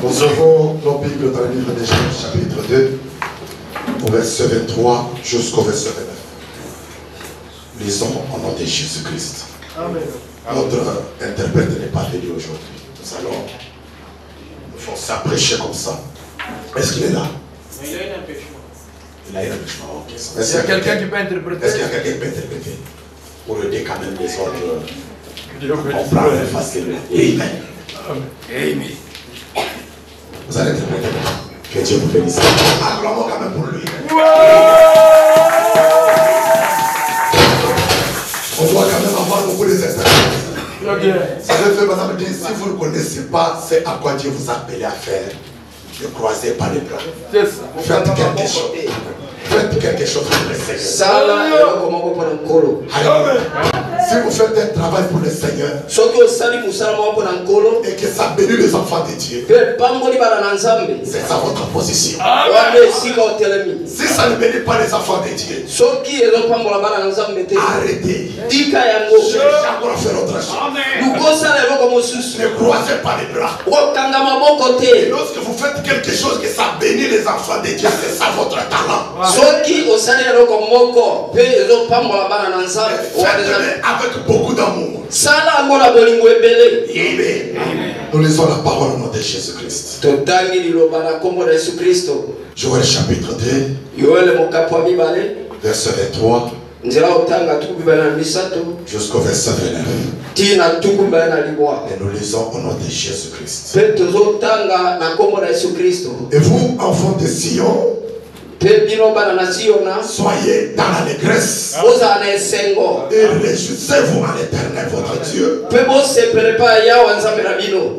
Nous ouvrons nos Bibles dans le livre des Genèse, chapitre 2, au verset 23 jusqu'au verset 29. Lisons au nom de Jésus-Christ. Notre interprète n'est pas venu aujourd'hui. Nous allons nous forcer à prêcher comme ça. Est-ce qu'il est là? Il a un empêchement. Il a un empêchement. Okay. Est-ce qu'il y a quelqu'un qui peut interpréter? Est-ce qu'il y a quelqu'un qui peut interpréter? Pour aider quand même les autres. Comprendre facilement. Amen. Amen. Vous allez interpréter. Que Dieu vous bénisse. Acclamons quand même pour lui. On doit quand même avoir beaucoup des interprètes. Ça veut faire, par exemple, dire, si vous ne connaissez pas, c'est à quoi Dieu vous a appelé à faire. Ne croisez pas les bras. Faites quelque chose. Faites quelque chose pour le Seigneur. Amen. Si vous faites un travail pour le Seigneur et que ça bénit les enfants de Dieu, c'est ça votre position. Si ça ne bénit pas les enfants de Dieu, arrêtez. Cherchez encore à faire autre chose. Ne croisez pas les bras. Et lorsque vous faites quelque chose que ça bénit les enfants de Dieu, c'est ça votre talent. Faites-le avec beaucoup d'amour. Nous lisons la parole au nom de Jésus-Christ. Joël chapitre 2, verset 23 jusqu'au verset 29. Et nous lisons au nom de Jésus-Christ. Et vous, enfants de Sion, soyez dans l'allégresse et réjouissez-vous en l'Éternel votre Dieu,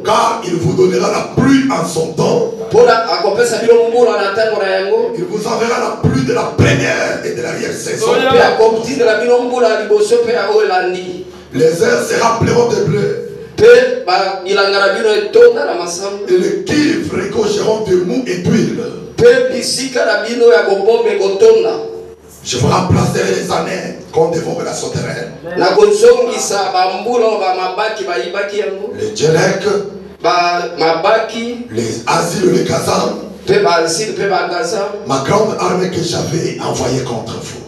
car il vous donnera la pluie en son temps. Il vous enverra la pluie de la première et de l'arrière-saison. Les airs se rempleront de bleu et les cuivres regorgeront de mou et d'huile. Je vous remplacerai les années qu'on dévore la sauterelle. Les djelleks, les asiles, les gazans, ma grande armée que j'avais envoyée contre vous.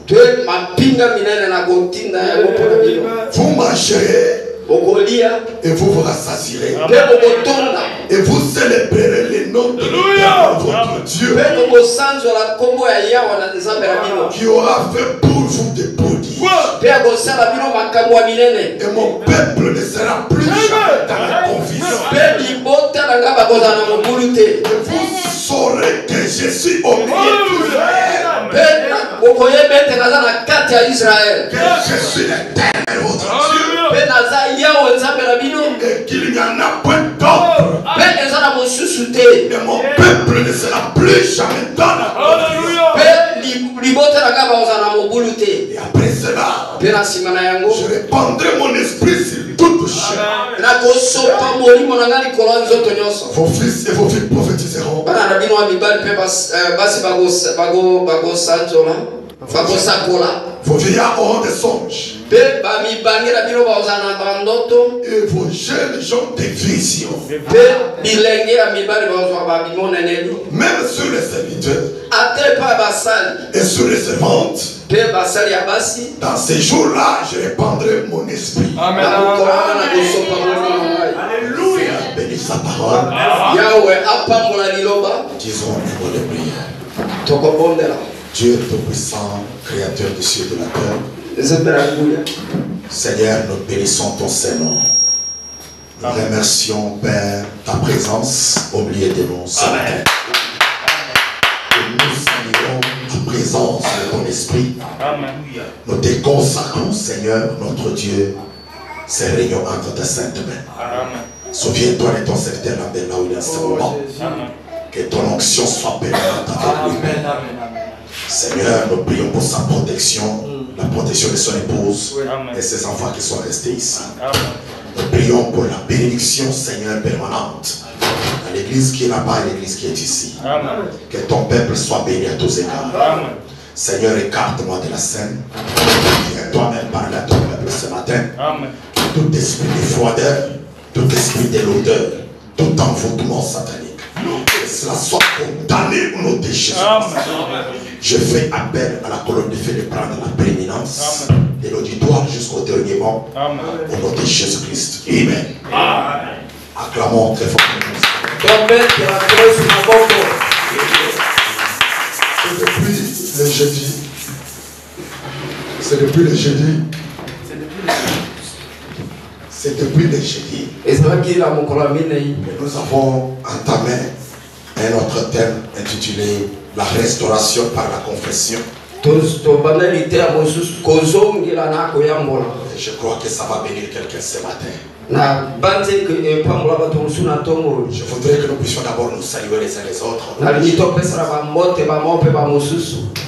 Vous marcherez et vous vous rassasierez. Et vous célébrerez les noms de votre Dieu, qui aura fait pour vous des prodiges. Et mon peuple ne sera plus jamais dans la confusion. Et vous saurez que je suis au milieu d'Israël. Que je suis l'Éternel votre Dieu. Et qu'il n'y en a point d'autre. Et mon peuple ne sera plus jamais dans la confusion. Et après cela, je répandrai mon esprit sur toute chair. Vos fils et vos filles prophétiseront. Vos vieillards auront des songes. Et vos jeunes gens des visions. Même sur les serviteurs et sur les servantes, dans ces jours-là, je répandrai mon esprit. Amen. Alléluia. Bénis sa parole. Disons un mot de prière. Dieu Tout-Puissant, Créateur du ciel et de la terre, Seigneur, nous bénissons ton Saint-Nom. Nous remercions, Père, ta présence au milieu de nous ce matin. Et nous saluons ta présence de ton esprit. Nous te consacrons, Seigneur, notre Dieu, ces réunions entre ta sainte main. Souviens-toi de ton serviteur là où il est en ce moment. Que ton onction soit permanente avec lui. Seigneur, nous prions pour sa protection, la protection de son épouse et ses enfants qui sont restés ici. Nous prions pour la bénédiction, Seigneur, permanente à l'église qui est là-bas et l'église qui est ici. Que ton peuple soit béni à tous égards. Seigneur, écarte-moi de la scène. Viens toi-même parler à ton peuple ce matin. Que tout esprit de froideur, tout esprit de l'odeur, tout envoûtement satanique que cela soit condamné au nom de Jésus. Je fais appel à la colonne de feu de prendre la prééminence de l'auditoire jusqu'au dernier mot. Au nom de Jésus-Christ. Amen. Acclamons très fort. C'est depuis le jeudi. C'est depuis le jeudi. C'est depuis le jeudi. Nous avons entamé un autre thème intitulé La restauration par la confession. Et je crois que ça va bénir quelqu'un ce matin. Je voudrais que nous puissions d'abord nous saluer les uns les autres.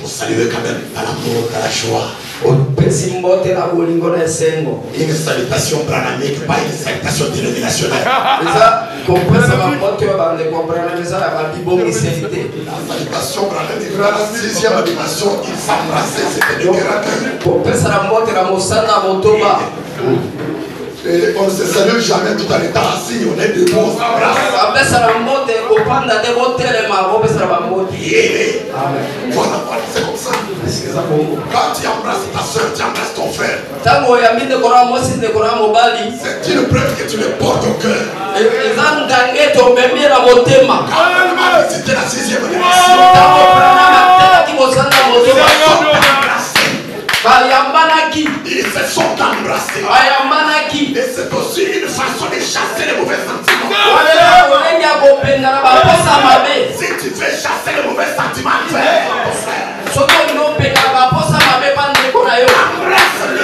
Nous saluer quand même par l'amour, par la joie. Une salutation branamique, pas une salutation dénominationnelle. La salutation branamique, dans la 6e dimension, ils s'embrassaient, c'était de cœur à cœur. Et on ne se salue jamais tout en étant assis, on est debout, on s'embrasse. Voilà, c'est comme ça. Quand tu embrasses ta soeur, tu embrasses ton frère. C'est une preuve que tu le portes au cœur. Quand on va visiter la 6e dimension, ils se sont embrassés. Et c'est aussi une façon de chasser les mauvais sentiments. Si tu veux chasser les mauvais sentiments, embrasse-le.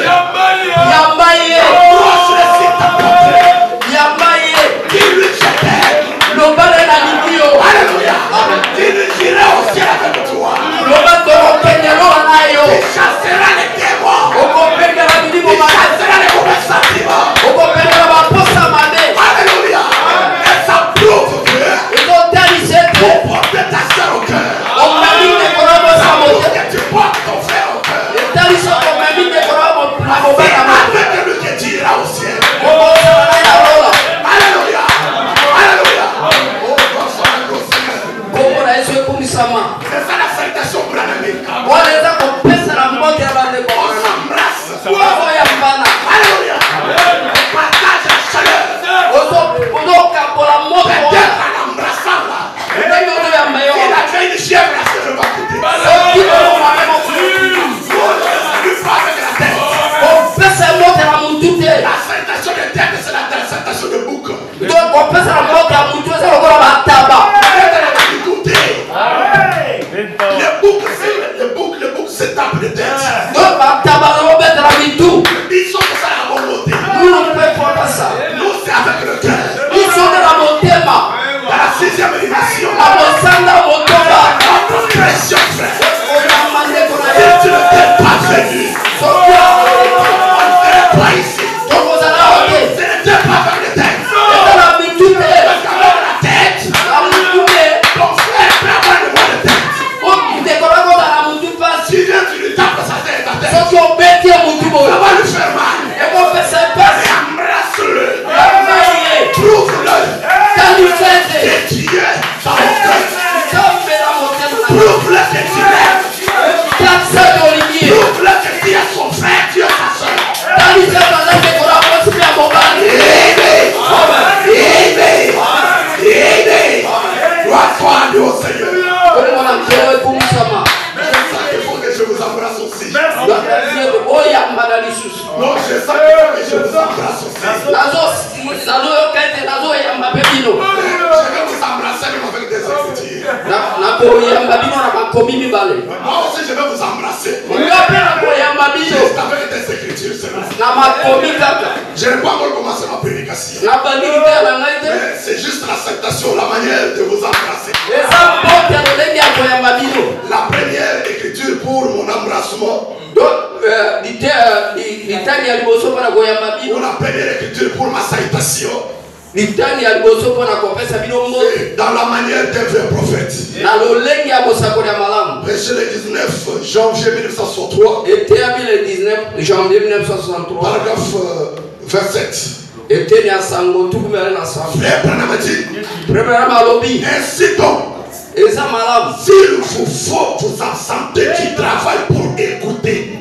Dis-lui je t'aime. Alléluia. Dis-lui j'irai au ciel avec toi. Tu chasseras les démons. Tu chasseras les mauvais sentiments. Alléluia. Et ça prouve que pour porter ta soeur au cœur, ça prouve que tu portes ton frère au cœur. C'est avec lui que tu iras au ciel. Alléluia. Alléluia. C'est ça la salutation branamique. On s'embrasse. Alléluia. On partage la chaleur. Peut-être en embrassant là, il a fait une chèvre à se rebattre. La salutation de tête, c'est la salutation de bouc. Le bouc, c'est tape de tête. Ils sont que ça la volonté. Nous, c'est avec le cœur. Dans la 6e dimension. Notre pression, frère. Si tu ne t'es pas venu, on ne serait pas ici. Ce n'était pas vers le tête. Parce qu'avec la tête, ton frère peut avoir le mal de tête. Si viens, tu lui tapes sa tête, ta tête. Ça va lui faire mal. Et embrasse-le. Prouve-le. Que tu es dans mon cœur. Prouve-le que tu l'aimes. Prouve-le que tu es son frère, tu es sa soeur. Gloire à Dieu au Seigneur. Il faut que je vous embrasse aussi. Non, je sens qu'il faut que je vous embrasse aussi. Je vais vous embrasser même avec des écritures. Moi aussi je vais vous embrasser. Juste avec des écritures seulement. Je n'ai pas encore commencé ma prédication. Mais c'est juste l'acceptation, la manière de vous embrasser. La première écriture pour mon embrassement. Ou la première écriture pour ma salutation. C'est dans la manière d'un vrai prophète. Prêché le 19 janvier 1963. Paragraphe 27. Frère Branham a dit, ainsi donc, s'il vous faut vous absenter du travail pour écouter,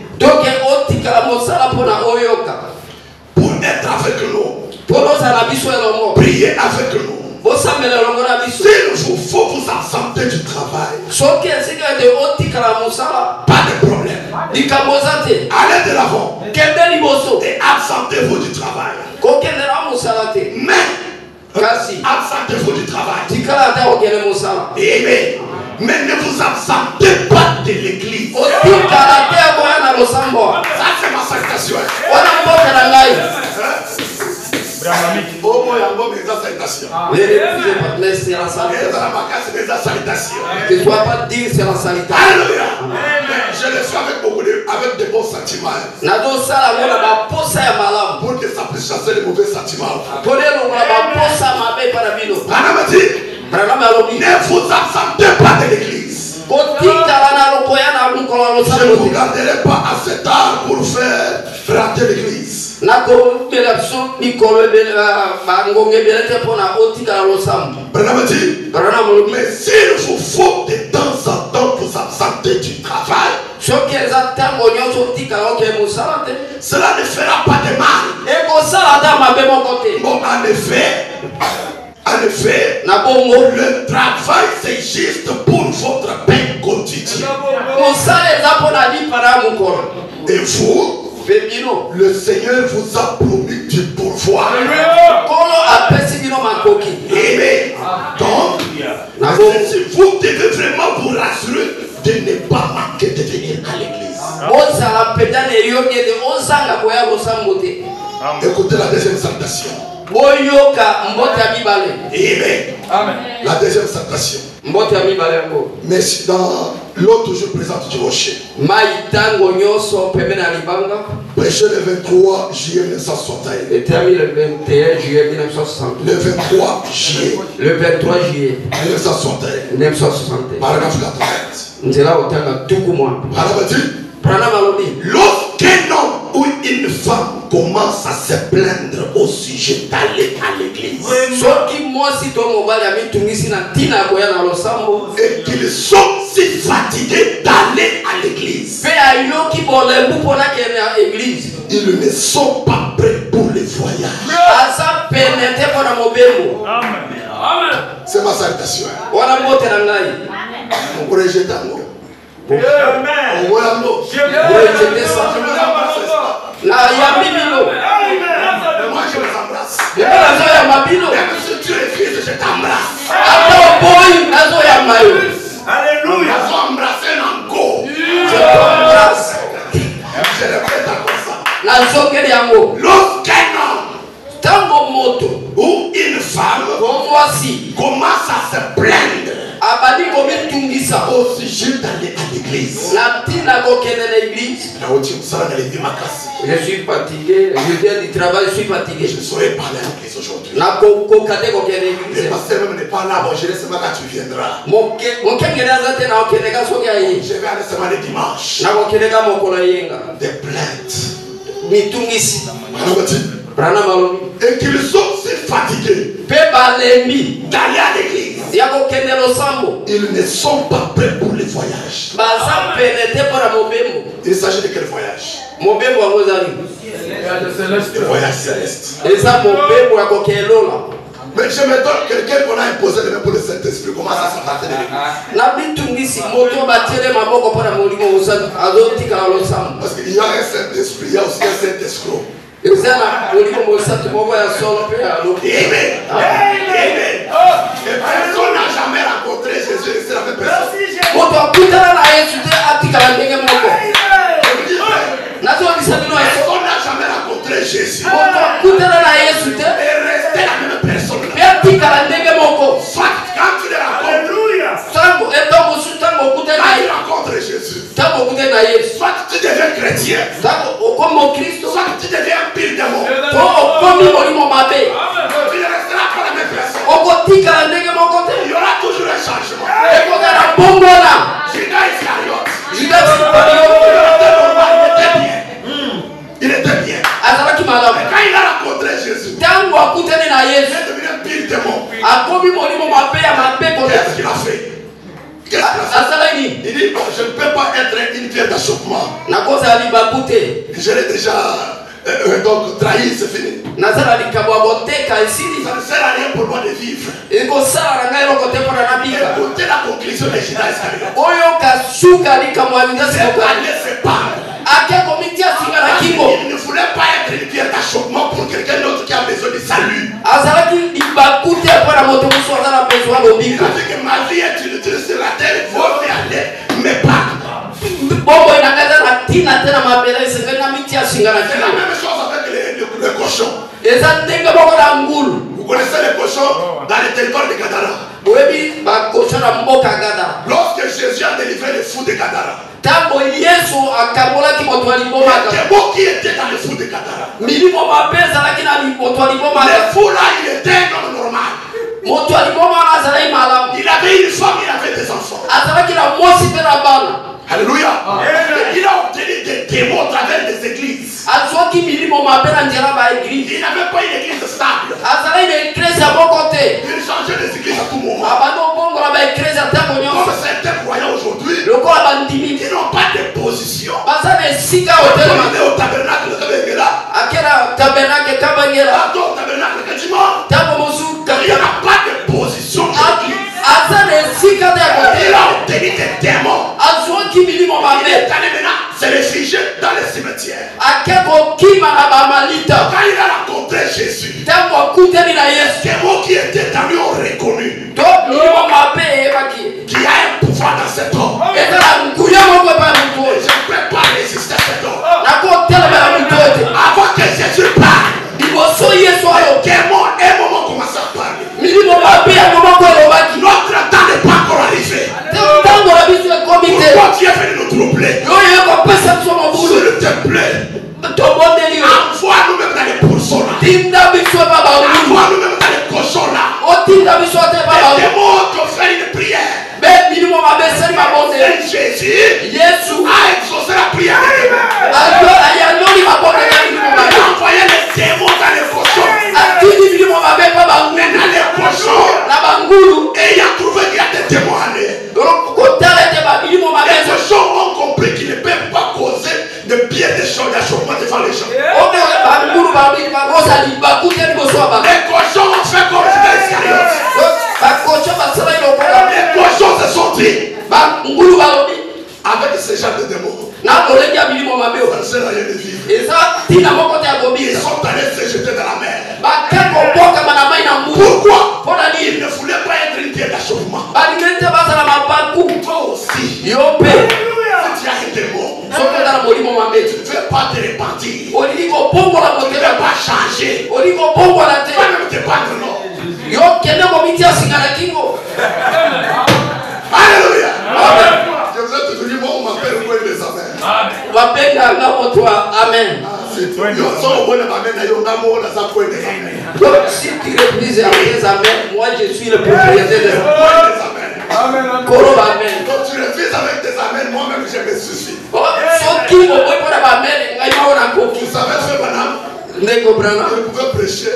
pour être avec nous, prier avec nous. S'il vous faut vous absenter du travail, pas de problème. Allez de l'avant et absentez-vous du travail. Mais absentez-vous du travail. Mais ne vous absentez pas de l'église. Ça c'est ma salutation. Au moins, il y a salutation. Que tu sois pas dire c'est la salutation. Alléluia. Je le fais avec de bons sentiments. Pour que ça puisse chasser les mauvais sentiments. Ne vous absentez pas de l'église. Je ne vous garderai pas à cet âge pour faire rater l'église. Mais s'il vous faut de temps en temps vous absenter du travail, cela ne fera pas de mal. Bon, en effet, le travail c'est juste pour votre pain quotidien. Et vous, le Seigneur vous a promis du pourvoir. Amen. Donc, vous devez vraiment vous rassurer de ne pas manquer de venir à l'église. Écoutez la deuxième salutation. Amen. La deuxième salutation. Mais dans l'autre jour présente du rocher, prêché le 23 juillet 1961. Le 23 juillet 1961. Paragraphe 80. Lorsqu'un homme ou une femme commence à se plaindre au sujet d'aller à l'église et qu'ils sont si fatigués d'aller à l'église, ils ne sont pas prêts pour les voyages. C'est ma salutation. On pourrait jeter un mot. Amen. On voit un mot. Moi je les embrasse. Même si tu es fils, je t'embrasse. Alléluia. Je vais embrasser encore. Je t'embrasse. Je répète encore ça. Lorsqu'un homme ou une femme commence à se plaindre au sujet d'aller à l'église, je suis fatigué, je viens du travail, je suis fatigué. je saurais parler à l'église aujourd'hui. Le pasteur même n'est pas là, bon, je laisse seulement quand tu viendras. Je vais aller seulement les dimanches. Des plaintes. Et qu'ils sont si fatigués d'aller à l'église, ils ne sont pas prêts pour les voyages. Il s'agit de quel voyage? Le voyage céleste. Mais je me donne quelqu'un qu'on a imposé le même pour le Saint-Esprit. Comment ça s'est passé de l'église? Parce qu'il y a un Saint-Esprit, il y a aussi un Saint-Escroc. Amen. Et personne n'a jamais rencontré Jésus et c'est la même personne. Personne n'a jamais rencontré Jésus et resté la même personne. Soit quand tu le rencontres, quand tu rencontres Jésus, soit tu deviens chrétien, soit tu deviens un pire démon. Tu ne resteras pas la même personne. Il y aura toujours un changement. Judas Iscariote, il était bien. Mais quand il a rencontré Jésus, Qu'est-ce qu'il a fait? Il dit, bon, je ne peux pas être une pierre d'achoppement. Je l'ai déjà donc trahi, c'est fini. Ça ne sert à rien pour moi de vivre. Écoutez la conclusion de Judas Iscariote. C'est aller se pendre. Il ne voulait pas être une pierre d'achoppement pour quelqu'un d'autre qui a besoin de salut. Il a dit que ma vie est inutile sur la terre, il faut aller me pendre. C'est la même chose avec le cochon. Vous connaissez les cochons dans le territoire de Gadara. Lorsque Jésus a délivré les fous de Gadara, il y a des mots qui étaient dans les fous de Gadara. Les fous là, il était un homme normal. Il avait une femme, il avait des enfants. Alléluia. Il a obtenu des démons à travers des églises. Il n'avait pas une église stable. Il changeait des églises à tout moment. Comme certains croyants aujourd'hui, qui n'ont pas de position. Au tabernacle de il n'y a pas de position. Il a obtenu des démons. Il est allé maintenant se réfugier dans les cimetières. Quand il a rencontré Jésus, les démons qui étaient en lui ont reconnu qu'il y a un pouvoir dans cet homme. Je ne peux pas résister à cet homme. Avant que Jésus parle, les démons un moment commencent à parler. Notre temps n'est pas encore arrivé. Pourquoi tu es venu nous troubler? S'il te plaît, envoie-nous même dans les pourceaux là. Envoie-nous même dans les cochons là. Les démons ont fait une prière. Jésus a exaucé la prière. Il a envoyé les démons dans les cochons. Maintenant les cochons, et il a trouvé qu'il y a des démons en eux. Les cochons ont compris qu'ils ne peuvent pas causer de bien des choses d'achoppement devant les gens. Les cochons ont fait comme Judas Iscariote. Les cochons se sont dit avec ce genre de démons. Ça ne sert à rien de vivre. Ils sont allés se jeter dans la mer. Pourquoi? Ils ne voulaient pas être une pierre d'achoppement. Toi aussi, si tu as un démon, tu ne veux pas te repentir. Tu ne veux pas changer. Tu ne veux même te battre, non. Alléluia. Je vous ai toujours dit, moi on m'appelle pour les amens. Amen. Donc si tu refuses les amens, moi je suis le propriétaire des amens. Amen. Amen. Donc tu refuses avec tes amens, moi-même je me suffis. Vous savez ce madame? Je pouvais prêcher.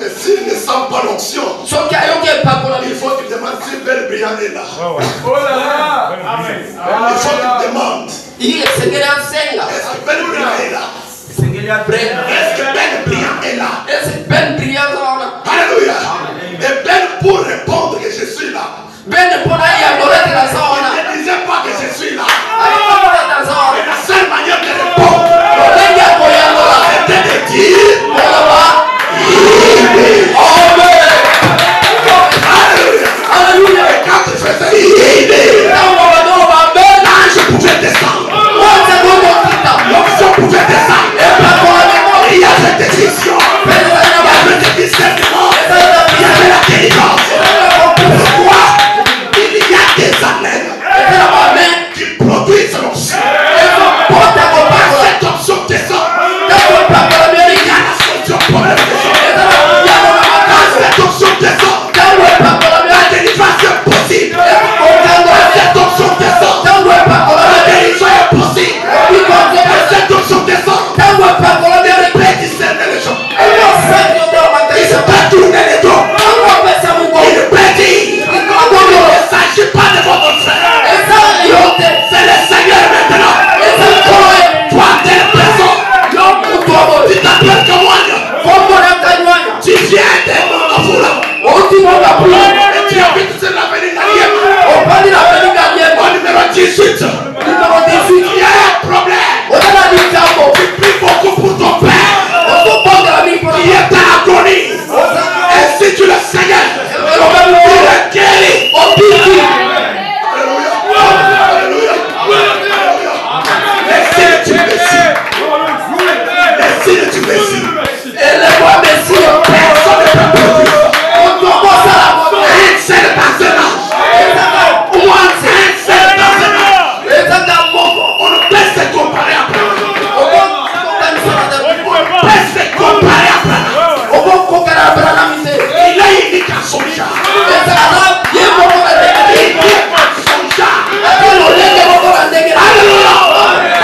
Et s'il ne sent pas l'onction, il faut qu'il demande si Belle Brillant est là. Il faut qu'il demande. Est-ce que Belle Brillant est là? Est-ce que Ben Brillant est là? Alléluia. Et Ben pour répondre que je suis là. Il ne disait pas que je suis là. Et la seule manière de répondre, c'était de dire Alléluia. Et quand tu faisais l'ange pouvait descendre. L'onction pouvait descendre. Et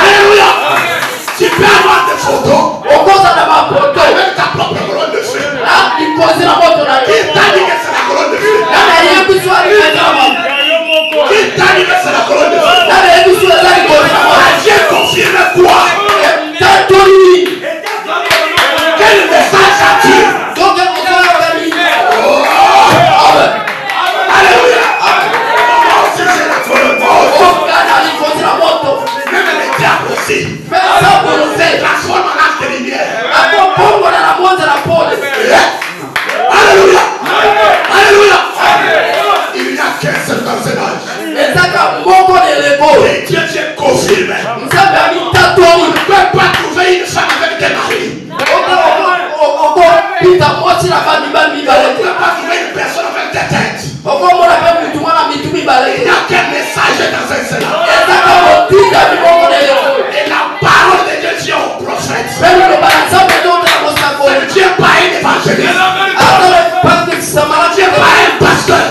Alléluia. Tu peux avoir des photos avec ta propre colonne de feu. Qui t'a dit que c'est la colonne de feu? Qui t'a dit que c'est la colonne de feu? Dieu confirme quoi? Quel message as-tu? Alléluia. Moi aussi j'ai la colonne. Même les diables aussi. Transforme en âge de lumière. Alléluia. Alléluia. Il n'y a qu'un seul personnage. Et Dieu confirme. On ne peut pas trouver une femme avec des maris. On ne peut pas trouver une personne avec des têtes. Il n'y a qu'un message dans un seul. Et la parole de Dieu vient au prophète. C'est Dieu pas un évangéliste. Dieu pas un pasteur.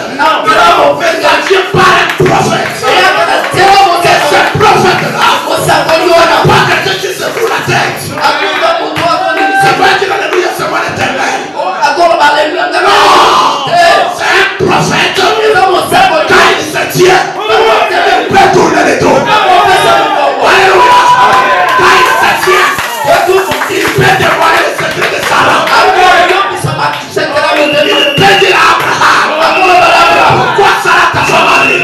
Dieu pas un prophète. Et ce prophète-là, pas quelqu'un qui se fout la tête. C'est pas qu'il alléluia, c'est moi l'éternel. Non, c'est un prophète. Quand il se tient, il peut tourner les dos. Alléluia. Quand il se tient, il peut dévoiler le secret de Sarah. Il peut dire à Abraham, pourquoi Sarah t'a fait marier?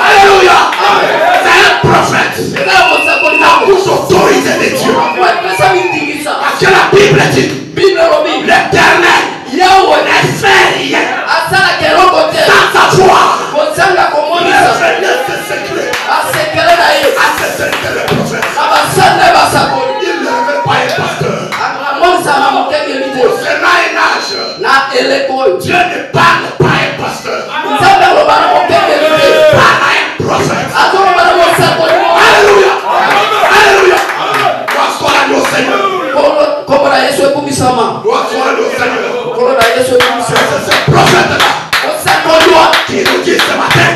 Alléluia. C'est un prophète. La bouche autorisée de Dieu. Parce que la Bible dit, l'Éternel ne fait rien sans savoir. Révéler ce secret à ce secret le prophète. Il ne révèle pas un pasteur. C'est là un âge. Dieu ne parle pas à un pasteur. Il parle à un prophète. Alléluia. Alléluia. Gloire soit à nos Seigneur. Gloire soit à nos Seigneur. C'est ce prophète-là qui nous dit ce matin,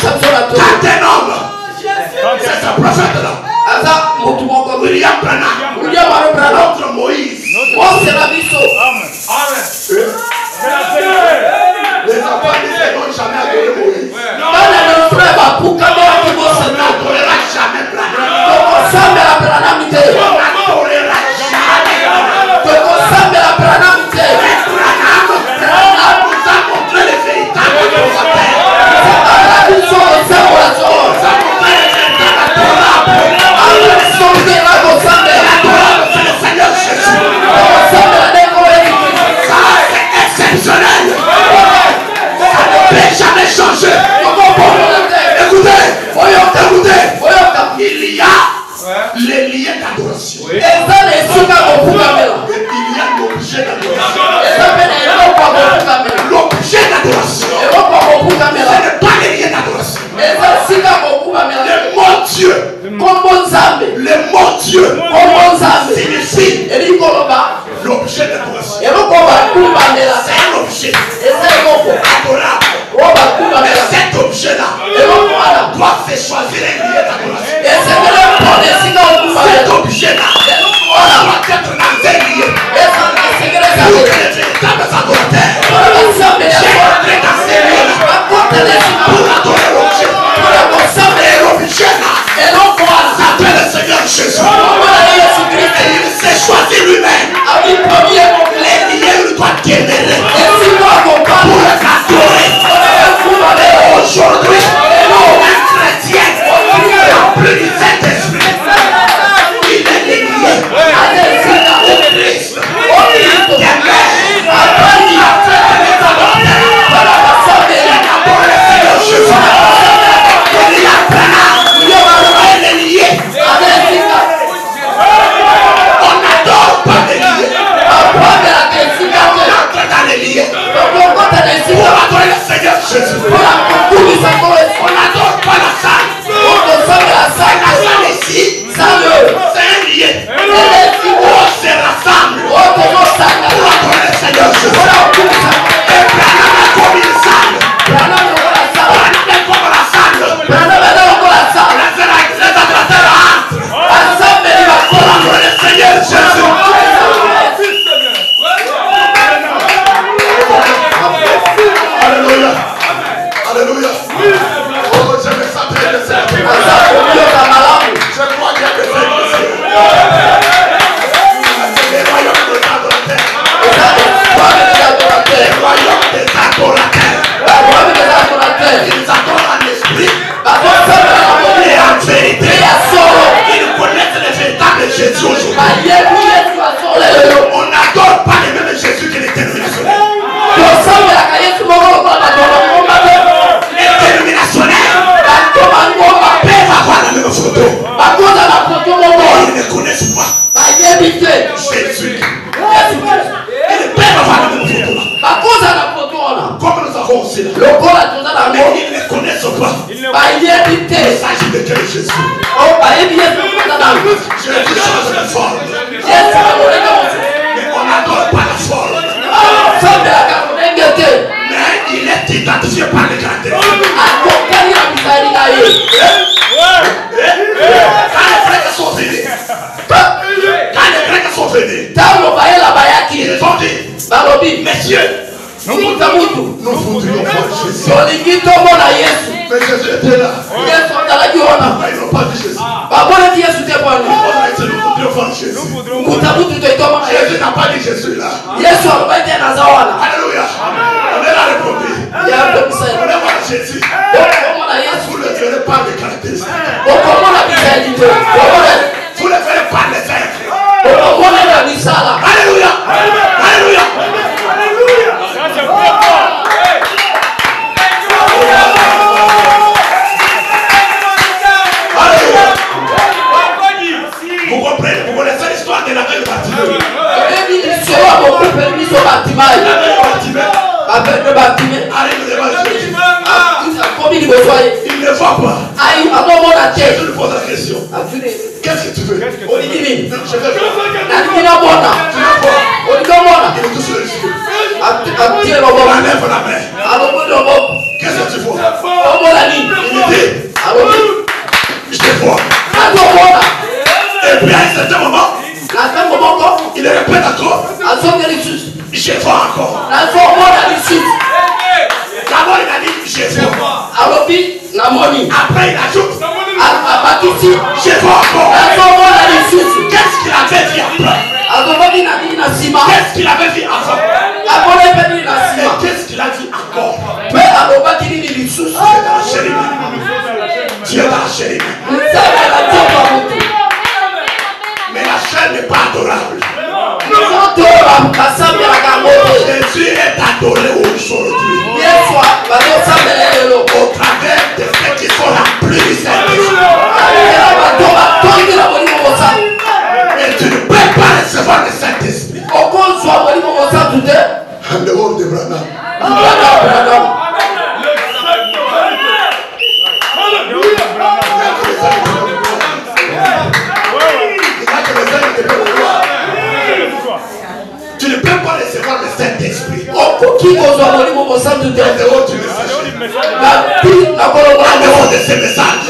quand un homme, c'est ce prophète-là, William Branham, notre Moïse. Les enfants disent qu'ils n'ont jamais adoré Moïse. On n'adorera jamais Branham. On n'adorera jamais. Branham nous a montré les véritables prophètes. Nous a montré les véritables adorables. C'est le Seigneur Jésus. Ça, c'est exceptionnel. Ça ne peut jamais changer. Écoutez, il y a les liens d'adoration. Et il y a l'objet d'adoration. L'objet d'adoration. Ce n'est pas les liens d'adoration. Le mot Dieu. Le mot Dieu signifie l'objet d'adoration. C'est un objet adorable. Mais cet objet-là doit se choisir un lieu d'adoration. Cet objet-là doit être dans un lieu. Pour que les véritables adorateurs j'ai entré dans ces lieux-là pour adorer l'objet. Et l'objet-là s'appelle le Seigneur Jésus. Et il s'est choisi lui-même. Les lieux il doit demeurer pour le adorer. Aujourd'hui, un chrétien rempli du Saint-Esprit, il est lié au Christ. Seigneur Jésus. encore aussi là. Le corps a tout dans Mais ils ne connaissent pas. Il s'agit de quel Jésus? Jésus change de forme. Mais on n'adore pas la forme. Mais il est identifié par les caractéristiques. Quand les Grecs sont venus, ils ont dit, messieurs, nous voudrions voir Jésus. Mais Jésus était là. Ils n'ont pas dit Jésus. Nous voudrions voir Jésus. Jésus n'a pas dit Jésus là. Alléluia. On est là le premier. On est voir Jésus. Vous ne le verrez pas les caractéristiques. Vous ne verrez pas les êtres. Alléluia. Alléluia. Vous comprenez, vous connaissez l'histoire de la belle Bartimée. Arrive devant Jésus. Il ne voit pas. Jésus lui pose la question. Qu'est-ce que tu veux? Je veux voir. Il est tous sur le discours. Enlève la main. Qu'est-ce que tu vois? Il dit, je te vois. Et puis à un certain moment, il le répète encore. Je vois encore. D'abord il a dit je vois. Après il ajoute je vois encore. Qu'est-ce qu'il avait dit après? Qu'est-ce qu'il avait dit avant? Et qu'est-ce qu'il a dit encore? Dieu est dans la chair. Mais la chair n'est pas adorable. Jésus est adoré aujourd'hui. Au travers de ceux qui sont remplis du Saint-Esprit. Et tu ne peux pas recevoir le Saint-Esprit en dehors de Branham. Tu ne peux pas recevoir le Saint-Esprit en dehors du message. En dehors de ces messages.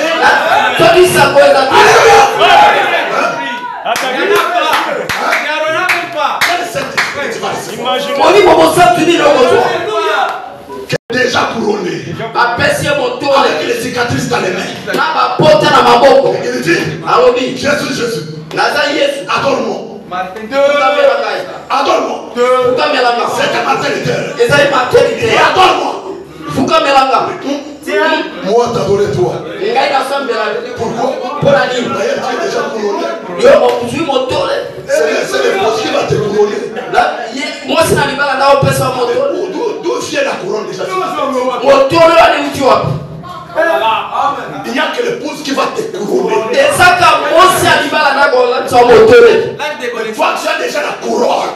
Déjà couronné avec les cicatrices dans les mains. Il dit Jésus, adore-moi. Adore-moi. C'est ta maternité. Adore-moi. Moi t'adorer toi. Pourquoi? D'ailleurs tu es déjà couronné. C'est l'épouse qui va te couronner. D'où vient la couronne déjà? Il n'y a que l'épouse qui va te couronner. Toi tu as déjà la couronne.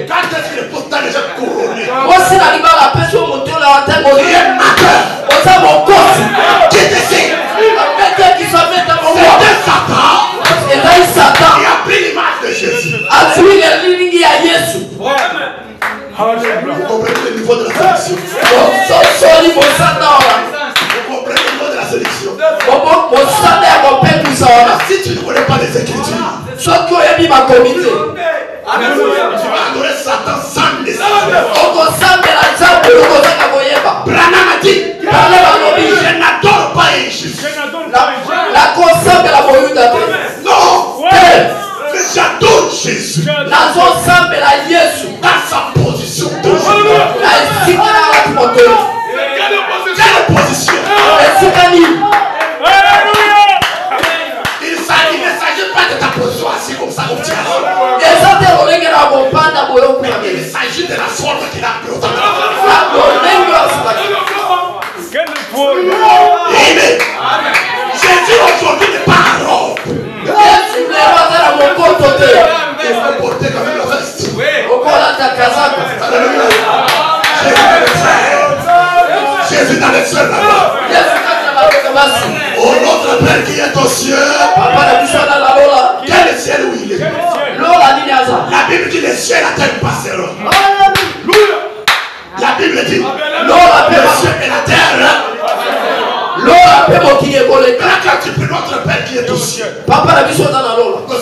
Quand est-ce que l'épouse t'a déjà couronné? Il est mateur. Qui te sait? C'était Satan. Il a pris l'image de Jésus. Vous comprenez le niveau de la sélection? Vous comprenez le niveau de la sélection? Si tu ne connais pas les Écritures, tu vas adorer Satan sans les Branham a dit, je n'adore pas Jésus. Non, mais j'adore Jésus dans sa position d'aujourd'hui. Quelle position? Il ne s'agit pas de ta position assise comme ça comme tu as. Il s'agit de la forme qu'il a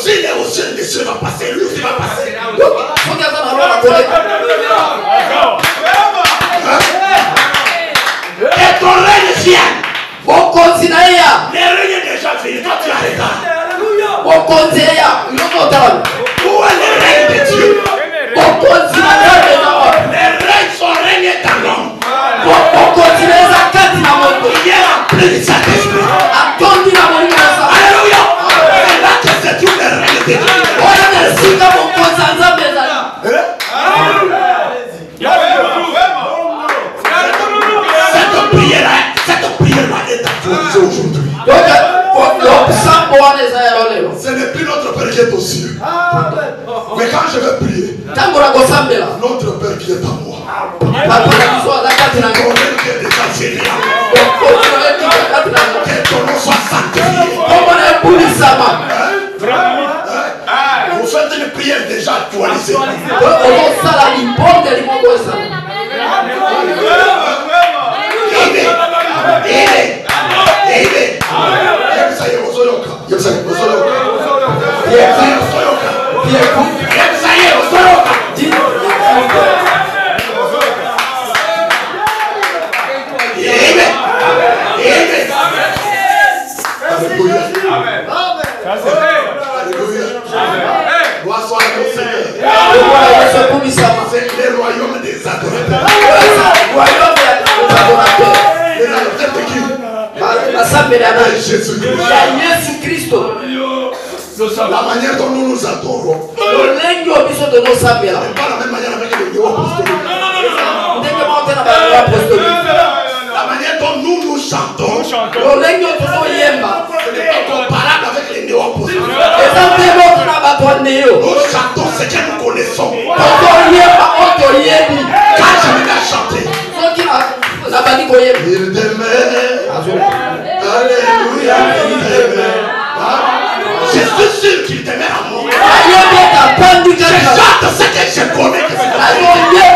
S'il est au ciel, les cieux va passer, lui aussi va passer. Et ton règne vient. Le règne est déjà fini, toi tu arrêtes. Où est le règne de Dieu? Le règne, son règne est en l'homme. Il est rempli de Saint-Esprit. Alléluia. C'est là que se trouve le règne de Dieu. Cette prière-là est actualisée aujourd'hui. Ce n'est plus notre Père qui est aux cieux. Mais quand je vais prier, notre Père qui est en moi, ton règne qui est déjà fini, que ton nom soit sanctifié. Vous faites une prière déjà actualisée. C'est le royaume des adorateurs. Jésus-Christ. La manière dont nous nous adorons n'est pas la même manière avec les néo apostoliques. La manière dont nous nous chantons n'est pas comparable avec les néo apostoliques. Nous chantons ce que nous connaissons. Quand je me mets à chanter, il demeure. Alléluia, il demeure. Je suis sûr qu'il demeure en moi. Je chante ce que je connais. Alléluia,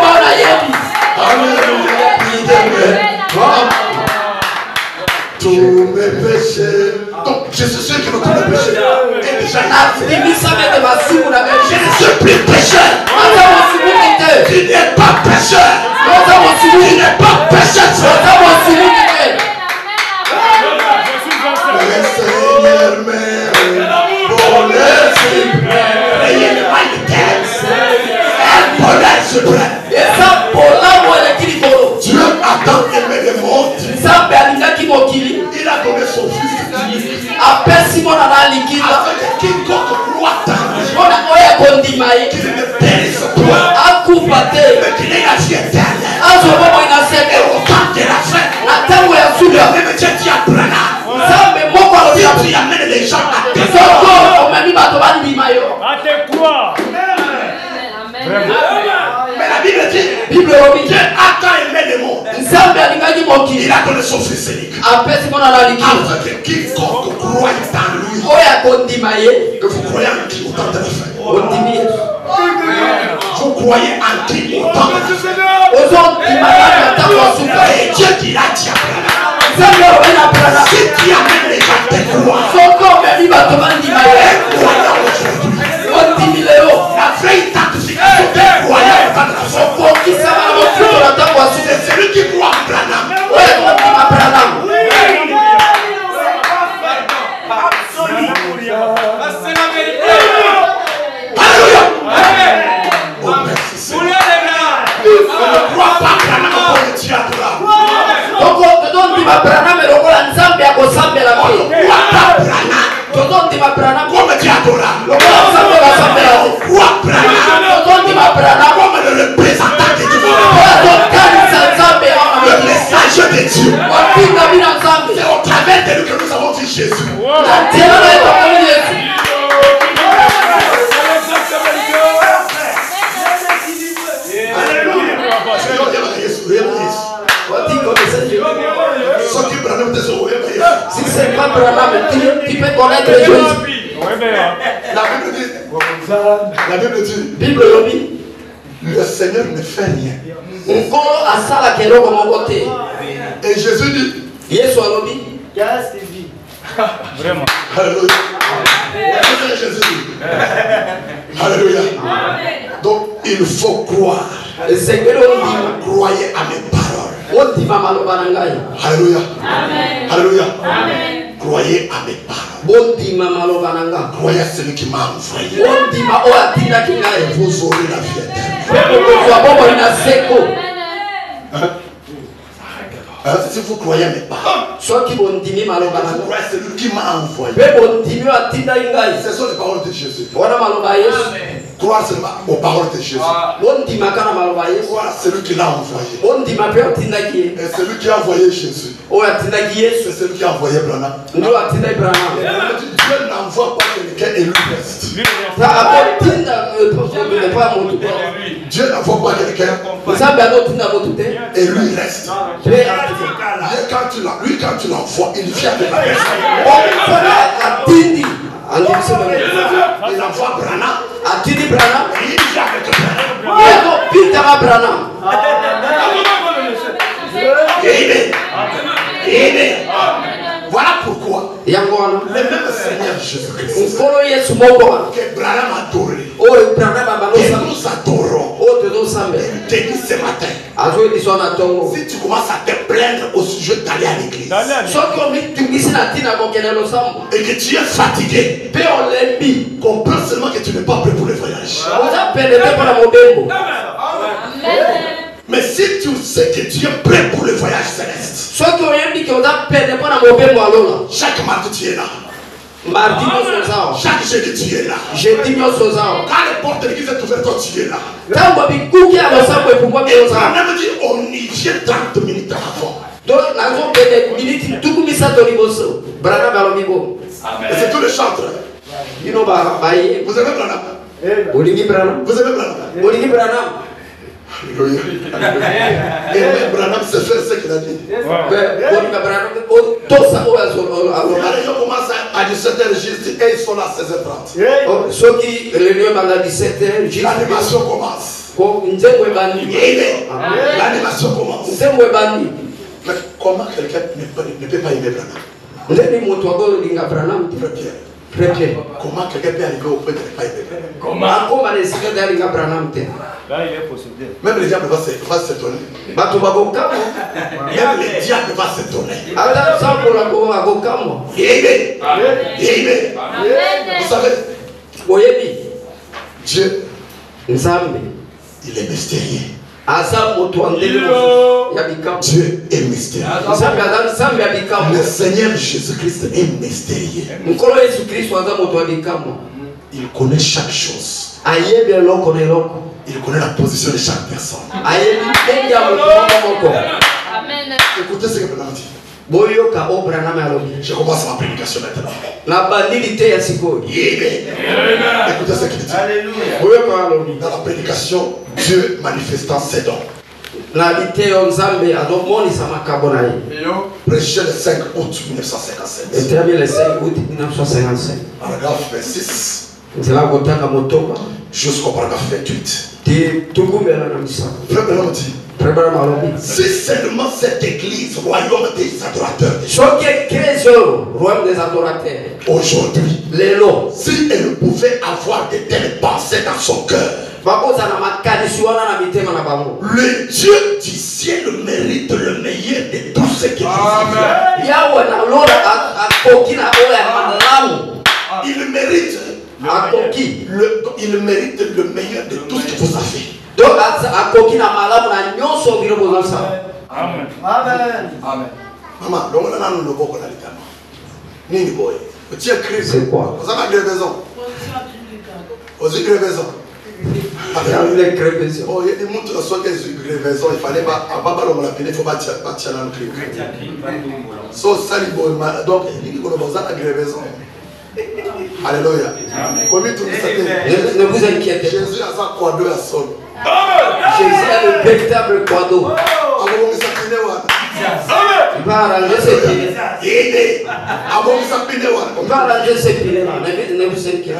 il demeure. Tous mes péchés. Donc, je suis sûr que notre péché est déjà effacé. Je ne suis plus pécheur. Tu n'es pas pécheur. Tu n'es pas pécheur. Le Seigneur m'aime pour le suprême. Ayez le mal de terre. Un bonheur suprême. Dieu a tant aimé le monde. Il a donné son fils. Afin que quiconque croit en lui, qu'il ne périsse point, mais qu'il ait la vie éternelle. Et au temps de la fin, même Dieu dit à Branham, si tu amènes les gens à te croire, mais la Bible dit, Dieu a tant aimé le monde, il a donné son fils unique, afin que quiconque croit en lui, que vous croyez en qui au temps de la fin. Vous croyez en qui au temps de la fin. Et Dieu qui l'a dit à Branham, si tu amènes les gens à te croire, aujourd'hui, la vraie identification des croyants au temps de la fin, c'est celui qui croit en Branham. Alléluia. Oh merci Seigneur. Ne crois pas Branham comme Dieu adorable. Ne crois pas Branham comme Dieu adorable. Ne crois Branham comme le représentant de Dieu. Le message de Dieu. C'est au travers de lui que nous avons vu Jésus. Si c'est pas Branham, tu peux connaître Jésus. La Bible dit, le Seigneur ne fait rien. Et Jésus dit, Vraiment. Alléluia. Jésus. Alléluia. Donc il faut croire. Croyez à mes paroles. Alléluia. Alléluia. Croyez à mes paroles. Croyez à celui qui m'a envoyé. Vous aurez la vie éternelle. Si vous croyez à mes paroles, vous croyez à celui qui m'a envoyé. Ce sont les paroles de Jésus. Croire seulement aux paroles de Jésus. Croire à celui qui l'a envoyé. Et celui qui a envoyé Jésus. C'est celui qui a envoyé Branham. Dieu n'envoie pas quelqu'un et lui reste. Dieu n'envoie pas quelqu'un et lui reste. Lui, quand tu l'envoies, il vient de la personne. Il envoie Branham. Et il vient avec Branham. Amen. Voilà pourquoi le même Seigneur Jésus-Christ que Branham a adoré, que nous adorons, il te dit ce matin, si tu commences à te plaindre au sujet d'aller à l'église et que tu es fatigué, comprends seulement que tu n'es pas prêt pour le voyage. Mais si tu sais que tu es prêt pour le voyage céleste, chaque mardi tu es là. Chaque jeudi tu es là. Quand les portes de l'église est ouverte, toi tu es là. Et Branham dit on y vient 30 minutes avant. Et c'est tout le chantre. Vous avez Branham? Vous avez Branham? Alléluia. Et même Branham sait faire ce qu'il a dit. Les gens commencent à 17h juste et ils sont là à 16h30. L'animation commence. L'animation commence. Mais comment quelqu'un ne peut pas aimer Branham? Très bien. Comment quelqu'un peut arriver au point de ne pas aimer Branham? Là, il est possédé. Même le diable va s'étonner. Même le diable va s'étonner. Vous savez, Dieu, il est mystérieux. Dieu est mystérieux. Le Seigneur Jésus-Christ est mystérieux. Il connaît chaque chose. Il connaît la position de chaque personne. Écoutez ce que Branham dit. Je commence ma prédication maintenant. Écoutez ce qu'il dit. Dans la prédication, Dieu manifestant ses dons. Prêché le 5 août 1957. Paragraphe 26. Jusqu'au paragraphe 28. Branham dit, si seulement cette église, royaume des adorateurs, aujourd'hui, si elle pouvait avoir de telles pensées dans son cœur, le Dieu du ciel mérite le meilleur de tout ce qu'il fait. Il mérite le meilleur de tout ce que vous avez. Amen. Maman, donc on a le loboko dans l'état. Nini boy. Tu as créé. C'est quoi? Vous avez grévaison. Vous avez grévaison. Oh, il y a des montres qui sont grévaison. Il fallait pas. À Baba, on l'a peiné. Il faut pas tirer dans le crime. So, ça, donc, il dit qu'on a besoin de grévaison. Alléluia. Ne vous inquiétez. Jésus a sa quadro à sol. Jésus a le véritable quadro. Il va arranger ses filets. Il va arranger ses filets. Ne vous inquiétez.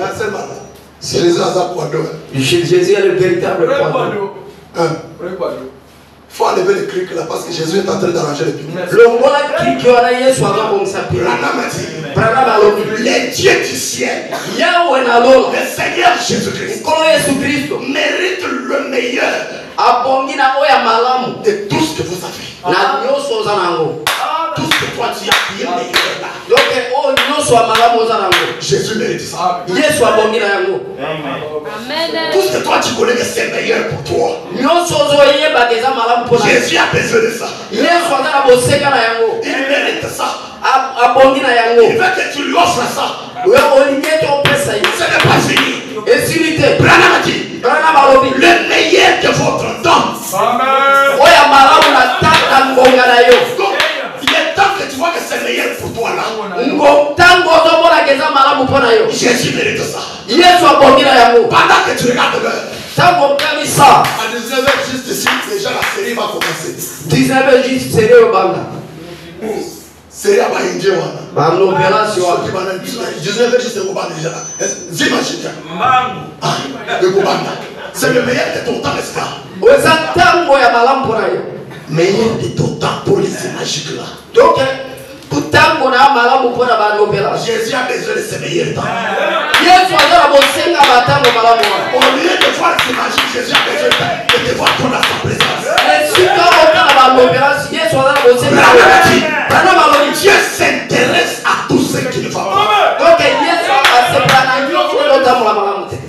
Jésus a sa quadro. Jésus a le véritable quadro. faut enlever les criques là parce que Jésus est en train d'arranger les pieds. Les dieux du ciel, le Seigneur Jésus-Christ, mérite le meilleur de tout ce que vous avez. Tout ce que toi tu as qui est meilleur là. Jésus mérite ça. Tout ce que toi tu connais que c'est meilleur pour toi. Jésus a besoin de ça. Il mérite ça. Il veut que tu lui offres ça. Ce n'est pas fini. Branham a dit, le meilleur de votre temps. Il est temps que tu vois que c'est meilleur pour toi là. Jésus mérite ça. Pendant que tu regardes l'heure, à 19h juste ici, déjà la série va commencer. 19h juste série au banda. Série à Indien. 19h juste au banda déjà. J'imagine. C'est le meilleur de ton temps, n'est-ce pas? Meilleur de ton temps pour les magiques là. Donc, Jésus a besoin de ses meilleurs temps. Au lieu de voir ces magiques, Jésus a besoin de te voir dans sa présence. Dieu s'intéresse à tous ceux qui ne vont pas.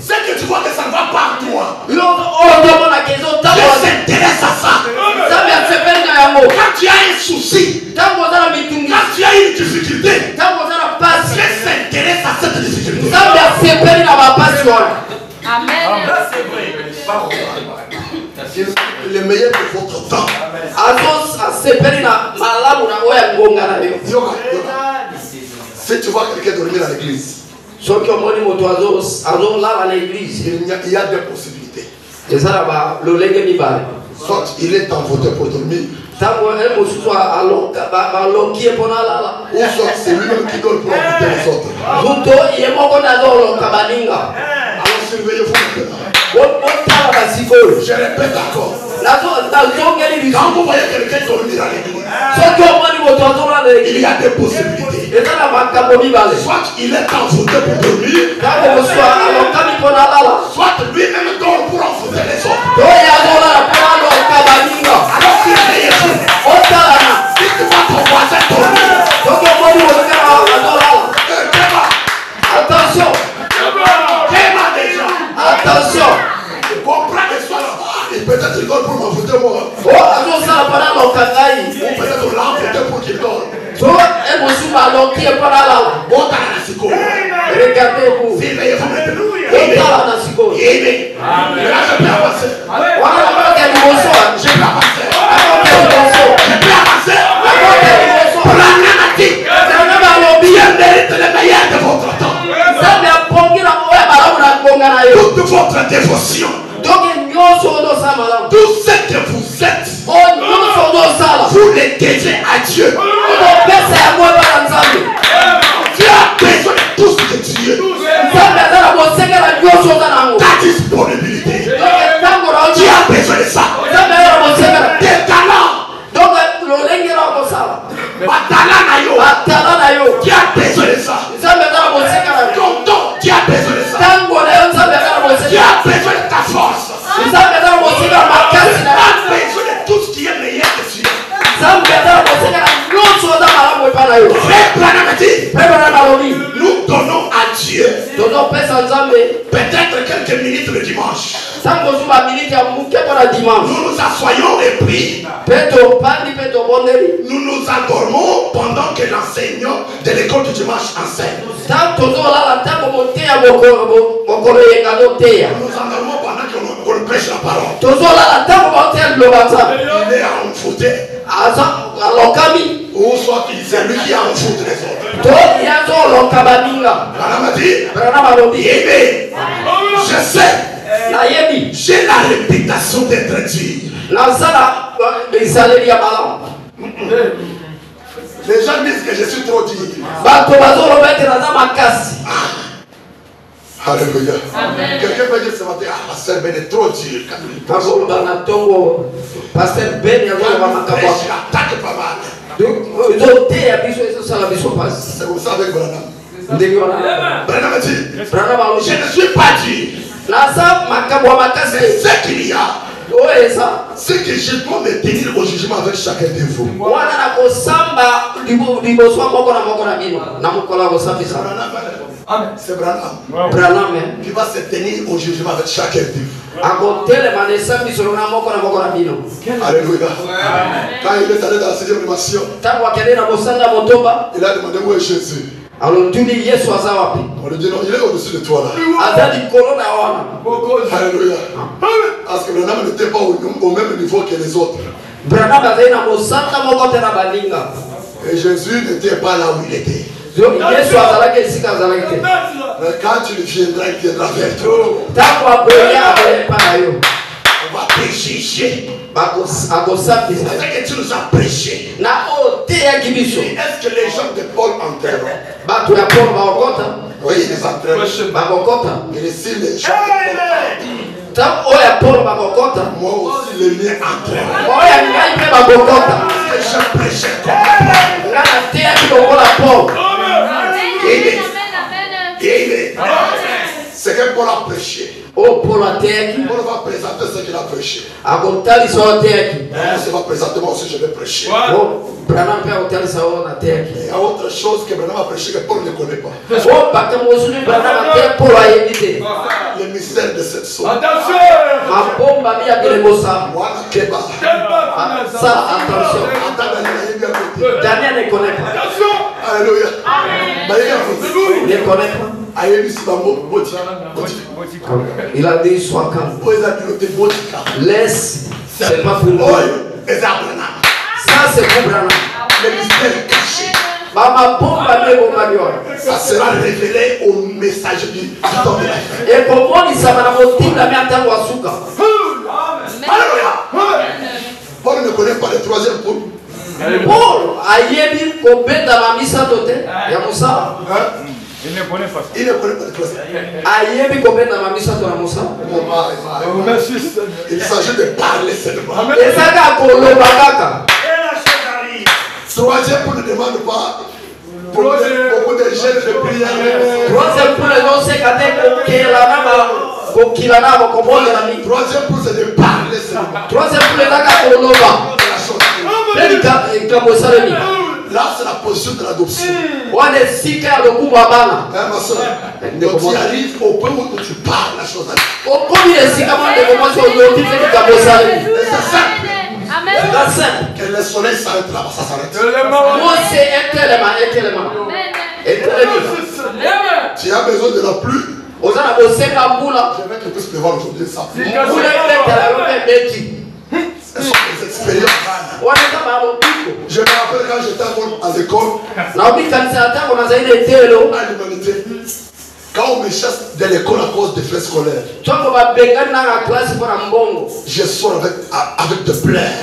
C'est que tu vois que ça ne va pas à toi. Dieu s'intéresse à ça. Quand tu as un souci, quand tu as une difficulté, Dieu s'intéresse à cette difficulté. Amen. Le meilleur de votre temps. Si tu vois quelqu'un dormir à l'église, il y a deux possibilités. Soit il est envoûté pour dormir, ou soit c'est lui-même qui donne pour envoûter les autres. Alors surveillez-vous maintenant. Je répète encore. Quand vous voyez quelqu'un dormir à l'église, il y a deux possibilités. Soit il est envoûté pour dormir, soit lui-même dort pour envoûter les autres. Alors surveillez-vous. Si tu vois ton voisin dormir, attention. Attention. Comprends que soit peut-être il dort pour m'envoûter moi. Ou peut-être l'envoûter pour qu'il dort. Regardez-vous. Surveillez-vous maintenant. Je peux avancer. Dieu mérite le meilleur de votre temps. Toute votre dévotion. Tout ce que vous êtes, vous le devez à Dieu. Dieu a besoin de tout ce que Dieu. Ta disponibilité. Dieu a besoin de ça. Tes talents. Dieu a besoin de ça. Ton don, Dieu a besoin de ça. Dieu a besoin de ta force. Dieu a besoin de tout ce qui est meilleur que Dieu. Nous donnons à Dieu peut-être quelques minutes le dimanche. Nous nous assoyons et prions. Nous nous endormons pendant que l'enseignant de l'école du dimanche enseigne. Nous nous endormons pendant qu'on prêche la parole. Il est envoûté. Ou soit c'est lui qui envoûte les autres. Je sais. J'ai la réputation d'être dur. Les gens disent que je suis trop dur. Alléluia. Quelqu'un peut dire ce matin, ah, pasteur Ben est trop dur. Pasteur Ben est attaque pas mal. C'est comme ça avec Branham. Branham a dit, je ne suis pas dur. C'est ce qu'il y a. C'est que je dois me tenir au jugement avec chacun de vous. C'est Branham qui va se tenir au jugement avec chacun de vous. Alléluia. Quand il est allé dans la 6e dimension, il a demandé où est Jésus. On lui dit non, il est au-dessus de toi là. Alléluia. Parce que Branham n'était pas au même niveau que les autres. Et Jésus n'était pas là où il était. Quand tu viendras, il viendra vers toi. On va te juger. C'est que tu nous as prêché. Est-ce que les gens de Paul enterrent? Oui, ils les enterrent. Et si les gens de Paul enterrent, moi aussi les miens enterrent. Je prêchais c'est que Paul a prêché. Paul va présenter ce qu'il a prêché. On se va présenter, moi aussi je vais prêcher. Il y a autre chose que Branham a prêché que Paul ne connaît pas. Le mystère de cette source. Attention! Daniel ne connaît pas. Alléluia. Il ne connaît pas. Il a dit sois calme. Laisse, c'est pas pour moi. Ça c'est pour Branham. Le mystère est caché. Ça sera révélé au message du temps de la fin. Et comment il s'appelle la Alléluia. Paul ne connaît pas le troisième Paul. Paul ayebi kobenda mamisa tote ya Musa. Il ne connaît pas le troisième. Ayebi kobenda mamisa to ya Musa. Il s'agit de parler seulement. Ezaka koloba kaka. Troisième Paul ne demande pas beaucoup de jeûnes de prière. Troisième Paul ne sait qu'à Troisième Paul c'est de parler seulement. Troisième Paul ezaka koloba. Là, c'est la position de l'adoption. Ma soeur, quand tu arrives au point où tu parles la chose à Dieu. C'est simple. Que le soleil s'arrête là-bas, ça s'arrête. Tu as besoin de la pluie. Je vais que tu puisses pleuvoir aujourd'hui ça. Ce sont des expériences. Je me rappelle quand j'étais à l'école, à l'humanité, quand on me chasse de l'école à cause des frais scolaires, je sors avec de pleurs.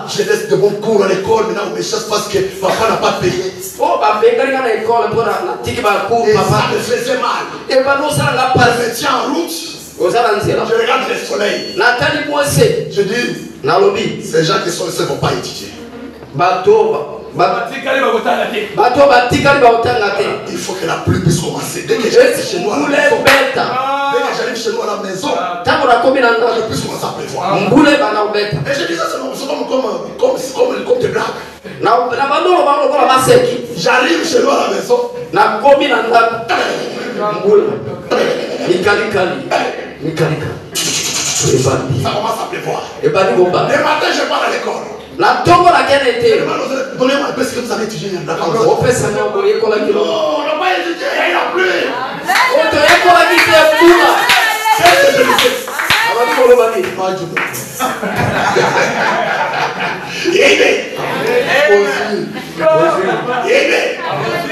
Je laisse de bons cours à l'école, maintenant on me chasse parce que papa n'a pas payé. Et ça me faisait mal. Je me tiens en route. Je regarde le soleil. Je dis, ces gens qui sont ici ne vont pas étudier. Il faut que la pluie puisse commencer. Dès que j'arrive chez nous à la maison, je puisse commencer à pleuvoir. Et je disais, c'est comme des blagues. J'arrive chez nous à la maison. Ça commence à pleuvoir. Le matin, je pars à l'école. Donnez-moi un peu ce que vous avez étudié. Non, on n'a pas étudié, il n'y a plus. Qu'est-ce que je disais?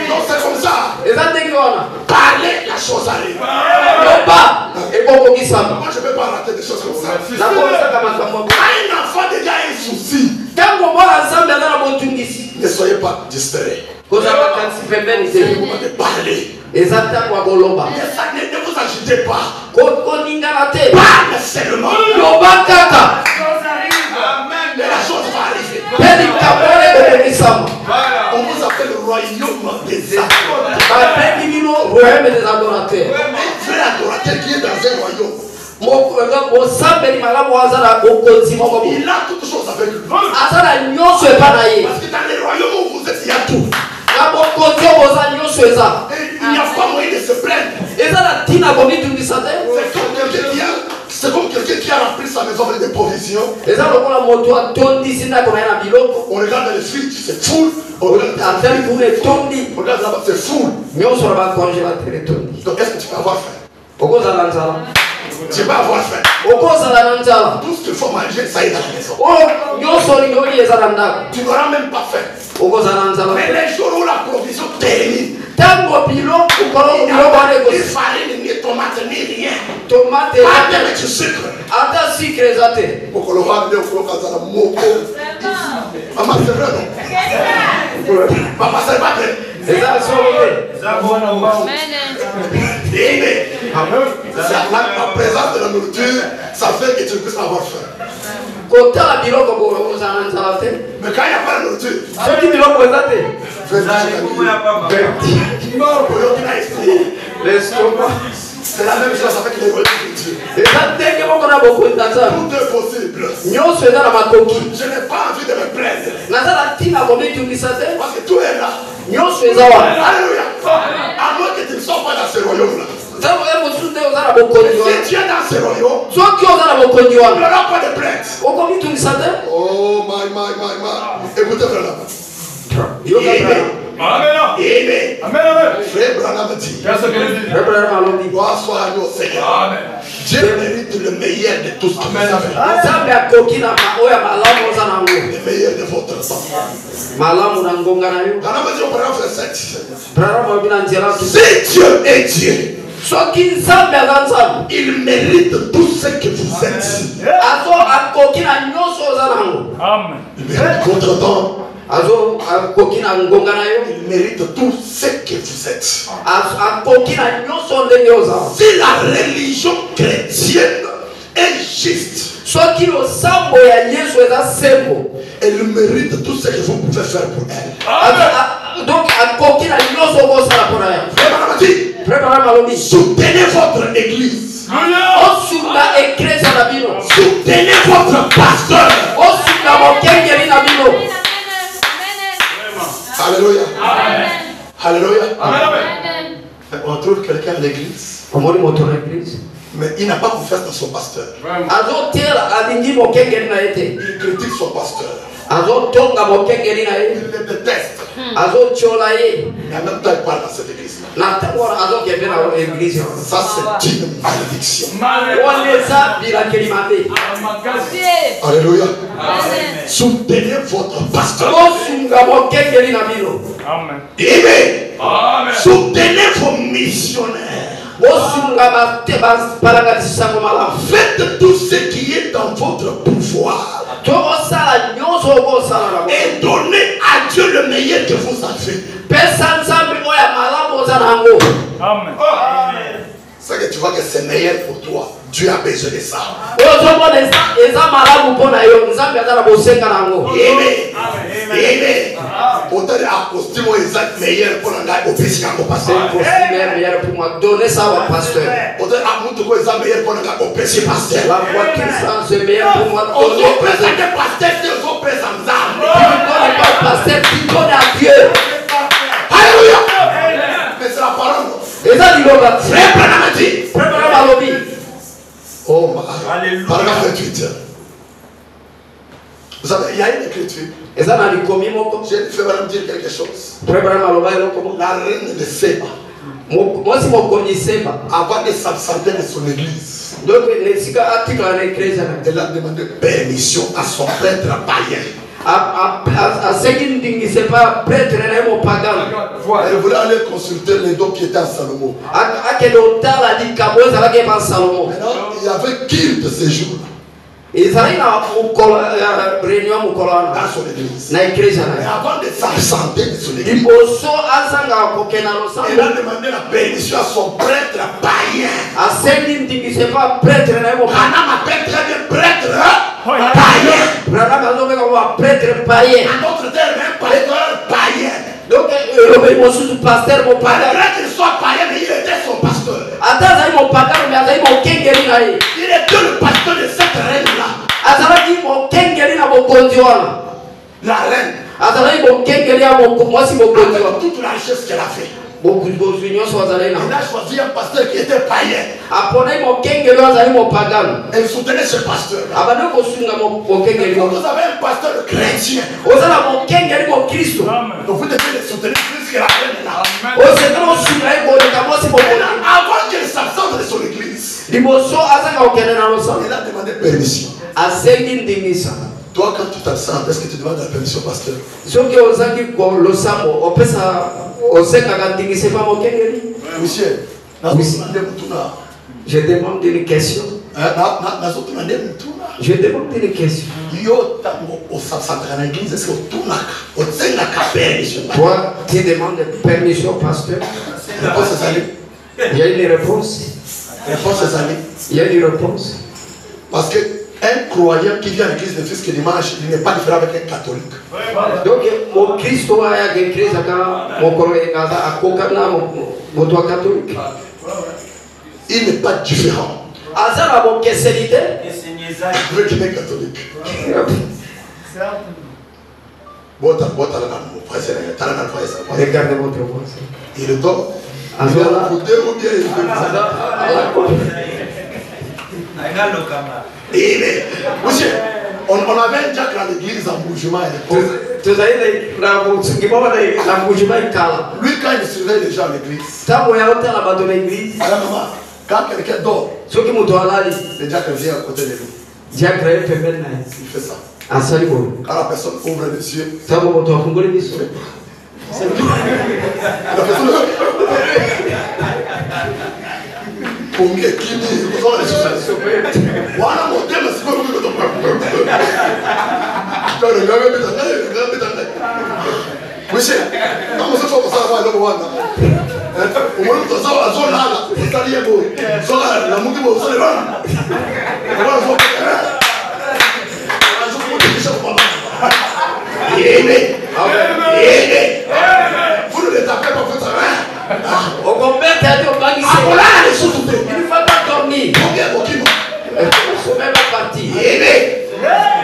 Non, c'est comme ça. Parler, la chose arrive. Moi, je ne peux pas rater des choses comme ça. Un enfant déjà a un souci. Ne soyez pas distraits. C'est le moment de parler. Et ça t'a quoi Golomba. Mais ça ne vous agitez pas. Koninganate. Parle seulement. Lobakaka. Amen. Et la chose va arriver. Pedi kabore benisama. On vous appelle le royaume des adorateurs. Ba pedi bino royaume des adorateurs. Un vrai adorateur qui est dans un royaume. Il a toutes choses avec lui. Parce que dans les royaumes où vous êtes, il y a tout. Et il n'y a pas moyen de se plaindre. C'est comme quelqu'un qui a rempli sa maison avec des provisions. On regarde les frites, c'est full. On regarde là-bas, c'est full. Donc est-ce que tu peux avoir faim? Tu vas avoir faim. Tout ce qu'il faut manger, ça est dans la maison. Tu n'auras même pas faim. Mais les jours où la provision termine, il n'y a pas ni farine, ni tomate, ni rien. Pas de mettre sucre. Pour que le roi de Maman, c'est vrai, non? Papa, c'est pas vrai. La présence de la nourriture, ça fait que tu puisses avoir faim. Mais quand il n'y a pas de nourriture, c'est la même chose avec les nourritures. Tout est possible. Je n'ai pas envie de me plaindre. Parce que tout est là. Alléluia. À moins que tu ne sois pas dans ce royaume-là. Si tu es dans ce royaume, il n'y aura pas de plainte. Oh my. Écoutez, frère. Amen. Frère Branham dit, gloire soit à nous, Seigneur. Dieu mérite le meilleur de tous. Le meilleur de votre sang. Branham dit au paragraphe 7. Si Dieu est Dieu, il mérite tout ce que vous êtes. Il mérite votre temps. Il mérite tout ce que vous êtes. Si la religion chrétienne est juste, elle mérite tout ce que vous pouvez faire pour elle. Soutenez votre église. Soutenez votre pasteur. Alléluia. Alléluia. On trouve quelqu'un à l'église, mais il n'a pas confiance dans son pasteur. Il critique son pasteur. Il le déteste. Et en même temps, il parle dans cette église-là. Ça, c'est une malédiction. Alléluia. Soutenez votre pasteur. Amen. Soutenez vos missionnaires. Faites tout ce qui est dans votre pouvoir. Et donnez à Dieu le meilleur que vous avez. Amen. C'est que tu vois que c'est meilleur pour toi. Dieu a besoin de ça. Amen. Autant de meilleur pour un gars au pasteur. Donner ça au pasteur. Autant de meilleur pour un gars au pasteur. La voiture c'est meilleur pour moi. On doit présenter pasteur qui nous présente. Pasteur qui donne à Dieu. Alléluia. Mais c'est la parole. Frère Branham dit. Oh my. Paragraphe 28. Vous savez, il y a une écriture. J'ai fait Branham dire quelque chose. La reine de Séba, avant de s'absenter de son église, elle a demandé permission à son prêtre païen. Elle voulait aller consulter les dons qui étaient à Salomon. Maintenant, il y avait qu'il de ces jours. dans son église. Mais avant de s'absenter de son église, il a demandé la permission à son prêtre païen. Anna m'appelle très bien prêtre païen. En d'autres termes, un pasteur païen. Donc, pasteur, mon malgré qu'il soit païen, mais il était son pasteur. Il était le pasteur de cette reine-là. La reine. Avec toute la richesse qu'elle a fait. Il a choisi un pasteur qui était païen. Elle soutenait ce pasteur. Quand vous avez un pasteur chrétien, donc vous devez le soutenir plus que la reine là. Avant qu'elle s'absente de son église, il a demandé permission. Toi, quand tu t'absentes, est-ce que tu demandes la permission au pasteur? Monsieur, je demande une question. Je demande une question. Toi, tu demandes permission au pasteur. Il y a une réponse. Il y a une réponse. Parce que un croyant qui vient à l'église le fils que dimanche, il n'est pas différent avec un catholique. Donc, mon Christ a écrit il n'est pas différent. Avec un catholique. Regardez votre voix. Il est tort. Il est à côté ou bien il est monsieur, on avait un diacre à l'église en Bourgima. Lui, quand il surveille les gens à l'église, quand quelqu'un dort, le diacre vient à côté de lui. Il fait ça. Quand la personne ouvre les yeux, monsieur, quand vous êtes comme ça, vous ne les tapez pas, vous savez. Au combien tu as dit au banc, il ne faut pas dormir. Combien vous qui même parti.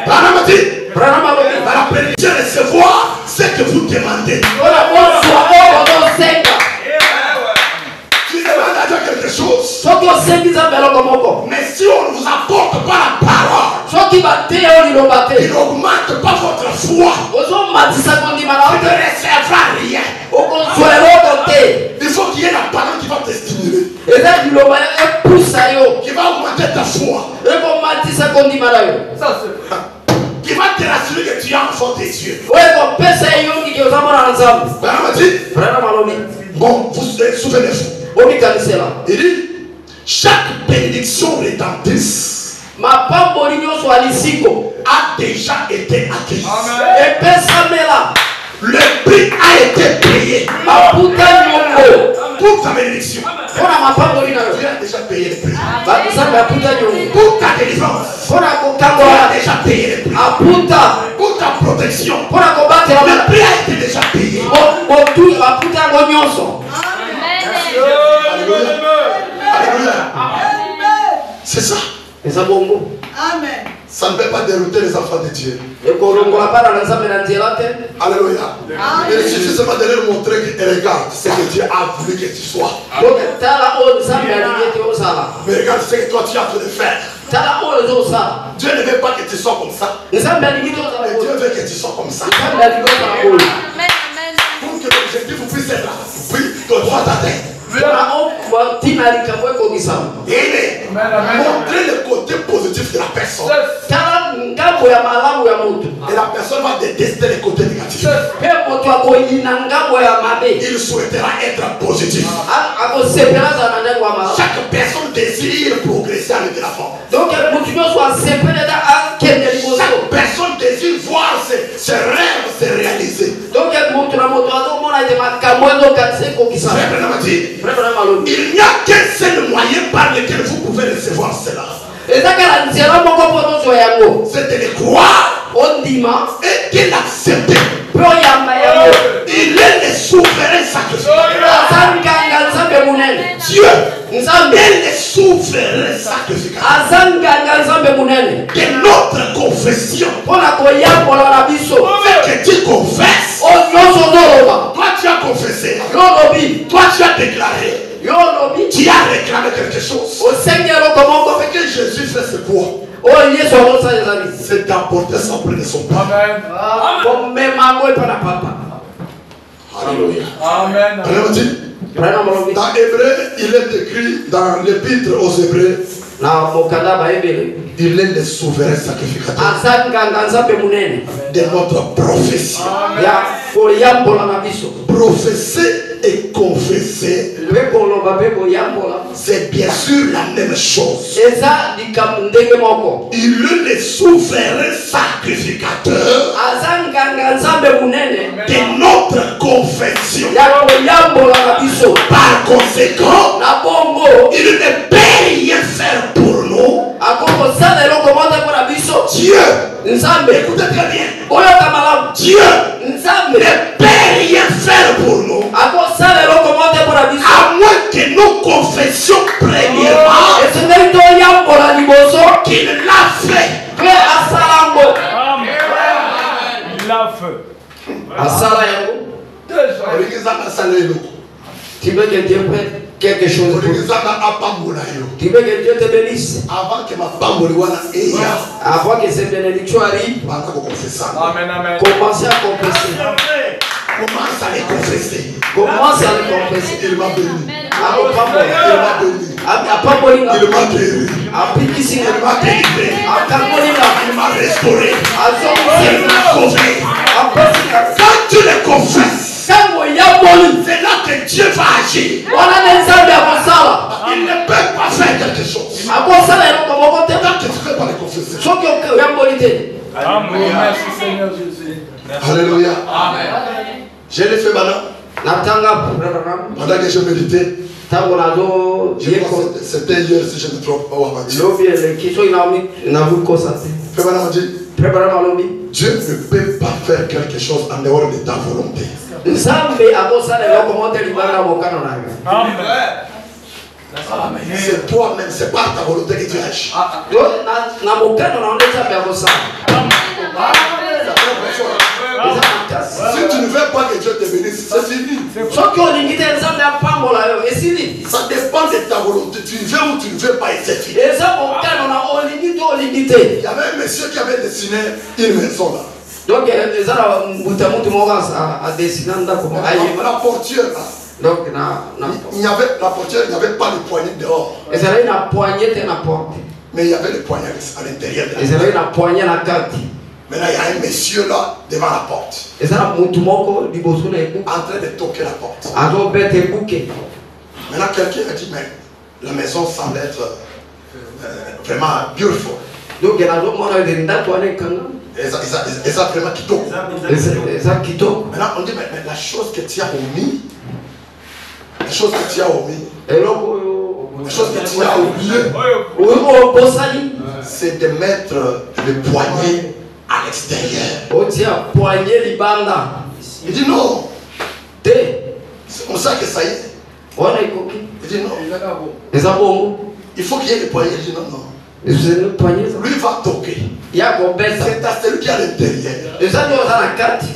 Dans la prédiction, recevoir ce que vous demandez. Tu demandes à Dieu quelque chose. Mais si on ne vous apporte pas la parole, il n'augmente pas votre foi. Il ne recevra rien. Il faut qu'il y ait la parole qui va te stimuler, qui va augmenter ta foi, qui va te rassurer que tu as enfant des yeux. Bon, vous souvenez-vous. Il dit, chaque bénédiction rédemptrice a déjà été acquise. Le prix a été payé pour ta bénédiction. Tu as déjà payé le prix. Pour ta délivrance, tu as déjà payé le prix. Pour ta protection, le prix a été déjà payé. Alléluia. C'est ça. Amen. Ça ne peut pas dérouter les enfants de Dieu. Alléluia. Il suffit seulement de leur montrer que regarde ce que Dieu a voulu que tu sois. Mais regarde ce que toi tu as en train de faire. Dieu ne veut pas que tu sois comme ça. Mais Dieu veut que tu sois comme ça. Pour que l'objectif puisse être accompli, que toi t'atteignes. Montrer le côté positif de la personne. Et la personne va détester les côtés négatifs. Il souhaitera être positif. Chaque personne désire progresser avec la forme. ses rêves se réaliser. Donc, il n'y a qu'un seul moyen par lequel vous pouvez recevoir cela. C'est de le croire et de l'accepter. Il est le souverain sacrificateur. Dieu est le souverain sacrificateur de notre confession. Fait que tu confesses, toi tu as confessé, toi tu as déclaré, tu as réclamé quelque chose. Ce que Jésus fait, c'est quoi? C'est d'apporter son près de son Père. Alléluia. Amen. Dans Hébreu, il est écrit dans l'épître aux Hébreux, il est le souverain sacrificateur de notre profession. Professer et confesser, c'est bien sûr la même chose. Il est le souverain sacrificateur de notre confession. Par conséquent, il ne peut rien faire pour nous. Dieu, écoutez très bien, Dieu ne peut rien faire pour nous, à moins que nous confessions premièrement qu'il l'a fait. Il l'a fait. Tu veux que Dieu prenne quelque chose pour toi. Tu veux que Dieu te bénisse. Avant que cette bénédiction arrive, commencez à confesser. Commence à les confesser. Commence à les confesser. Il m'a béni. Il m'a béni. Il m'a restauré. Il m'a sauvé. Quand tu le confesses, c'est là que Dieu va agir. Il ne peut pas faire quelque chose. Tant que tu ne fais pas le confesser. Merci Seigneur Jésus. Alléluia. Amen. Je l'ai fait maintenant. Pendant que je méditais. C'était hier si je ne me trompe pas. Dieu ne peut pas faire quelque chose en dehors de ta volonté. C'est toi-même, c'est pas ta volonté que tu agis. Si tu ne veux pas que Dieu te bénisse, c'est fini. Ça dépend de ta volonté. Tu veux ou tu ne veux pas, et c'est fini. Il y avait un monsieur qui avait dessiné une maison là. Donc, la portière là. Donc, il n'y avait la portière, il n'y avait pas de poignée dehors. Mais il y avait le poignet à l'intérieur de la porte. Maintenant, il y a un monsieur là devant la porte. En train de toquer la porte. Maintenant, quelqu'un a dit, mais la maison semble être vraiment beautiful. Donc, et ça vraiment kitoko. Maintenant, on dit, mais la chose que tu as omis, la chose que tu as omis, la chose que tu as oublié, c'est de mettre le poignet à l'extérieur. Il dit non. C'est comme ça que ça y est. Il dit non. Il faut qu'il y ait le poignet. Il dit non, non. Lui va toquer. C'est à celui qui est à l'intérieur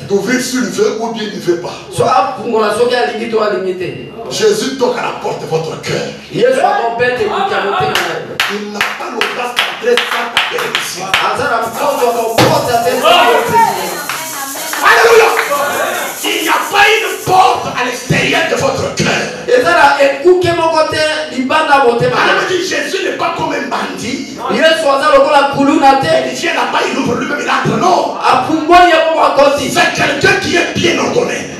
d'ouvrir sur le feu ou bien il ne veut pas. Jésus toque à la porte de votre cœur. Il n'a pas l'audace d'entrer sans ta bénédiction. Alléluia. Il n'y a pas une porte à l'extérieur de votre cœur. Alors dit Jésus n'est pas comme un bandit. Il vient là-bas, il ouvre lui-même, il entre. Non. C'est quelqu'un qui est bien ordonné.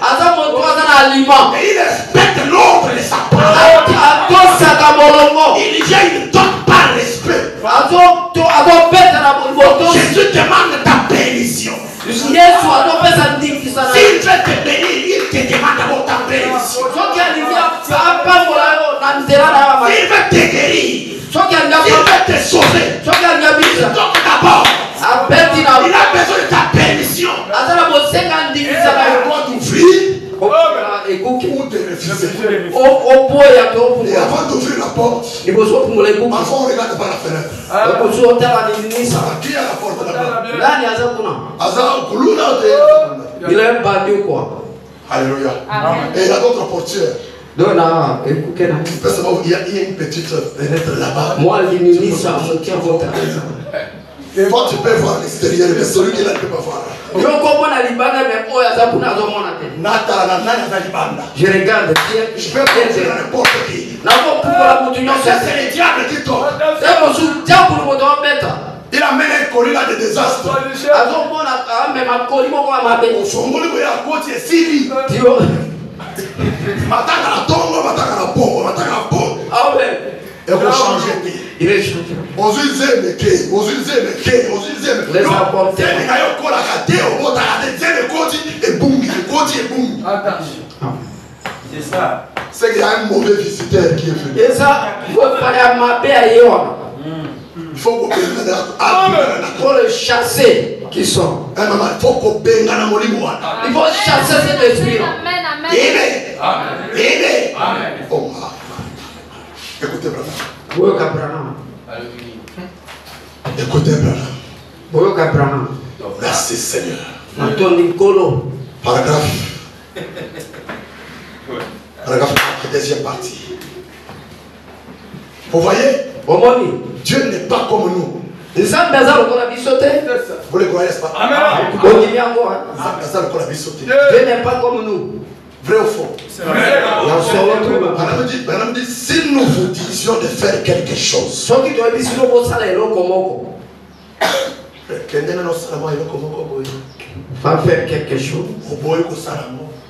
Et il respecte l'ordre de sa parole. Il y a une dot par respect. Jésus demande ta bénédiction. S'il veut te bénir, il te demande d'abord ta bénédiction. S'il veut te guérir, s'il veut te sauver, donc d'abord, il a besoin de ta permission. Il doit t'ouvrir ou te refuser. Et avant d'ouvrir la porte, parfois on regarde par la fenêtre. Qui est à la porte là-bas? Il est un bandit ou quoi? Alléluia. Et il y a d'autres portières. Il y a une petite fenêtre là-bas. Toi, tu peux voir l'extérieur, mais celui qui est là ne peut pas voir. Je regarde. Je peux prendre n'importe qui. C'est le diable qui tombe. Il amène un collier de désastre. Et vous changez de pays. Il est changé. C'est ça. C'est qu'il y a un mauvais visiteur qui est venu. Et ça, il faut faire ma paix. Il faut qu'on le chasser qui sont. Il faut qu'on Il faut chasser cet esprit. Amen, amen. Oh, écoutez, Branham. Écoutez, Branham. Merci, Seigneur. Paragraphe 4, deuxième partie. Vous voyez, Dieu n'est pas comme nous. Vous les croyez pas? Dieu n'est pas comme nous. Vrai ou faux? Branham dit, si nous vous disions de faire quelque chose, va faire quelque chose.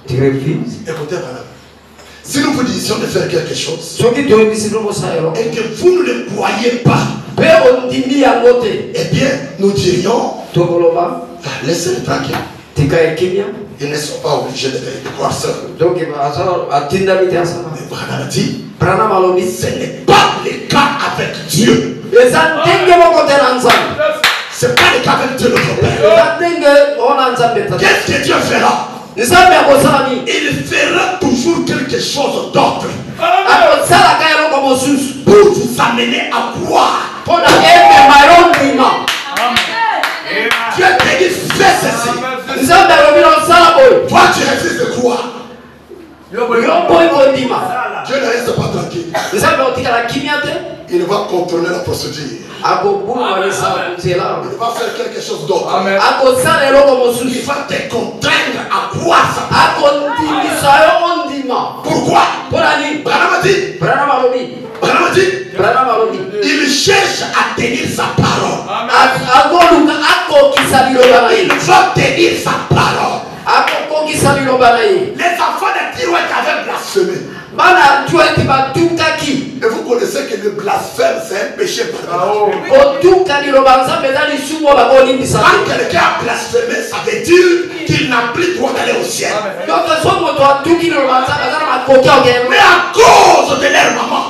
Tu refuses. Écoutez, Branham. Si nous vous disions de faire quelque chose Et et que vous ne le croyez pas, eh bien, nous dirions, laissez-le tranquille. Ils ne sont pas obligés de croire ça. Mais Branham dit, ce n'est pas le cas avec Dieu. Ce n'est pas le cas avec Dieu notre Père. Qu'est-ce que Dieu fera? Il fera toujours quelque chose d'autre pour vous amener à croire. Dieu te dit, fais ceci. Toi, tu refuses de croire. Dieu ne reste pas tranquille. Il va contrôler la procédure. Il va faire quelque chose d'autre. Il va te contraindre à croire ça. Pourquoi? Branham dit, il cherche à tenir sa parole. Il va tenir sa parole. Les enfants de Tirouette avaient blasphémé. Et vous connaissez que le blasphème c'est un péché. Quand quelqu'un a blasphémé, ça veut dire qu'il n'a plus droit d'aller au ciel. Mais à cause de leur maman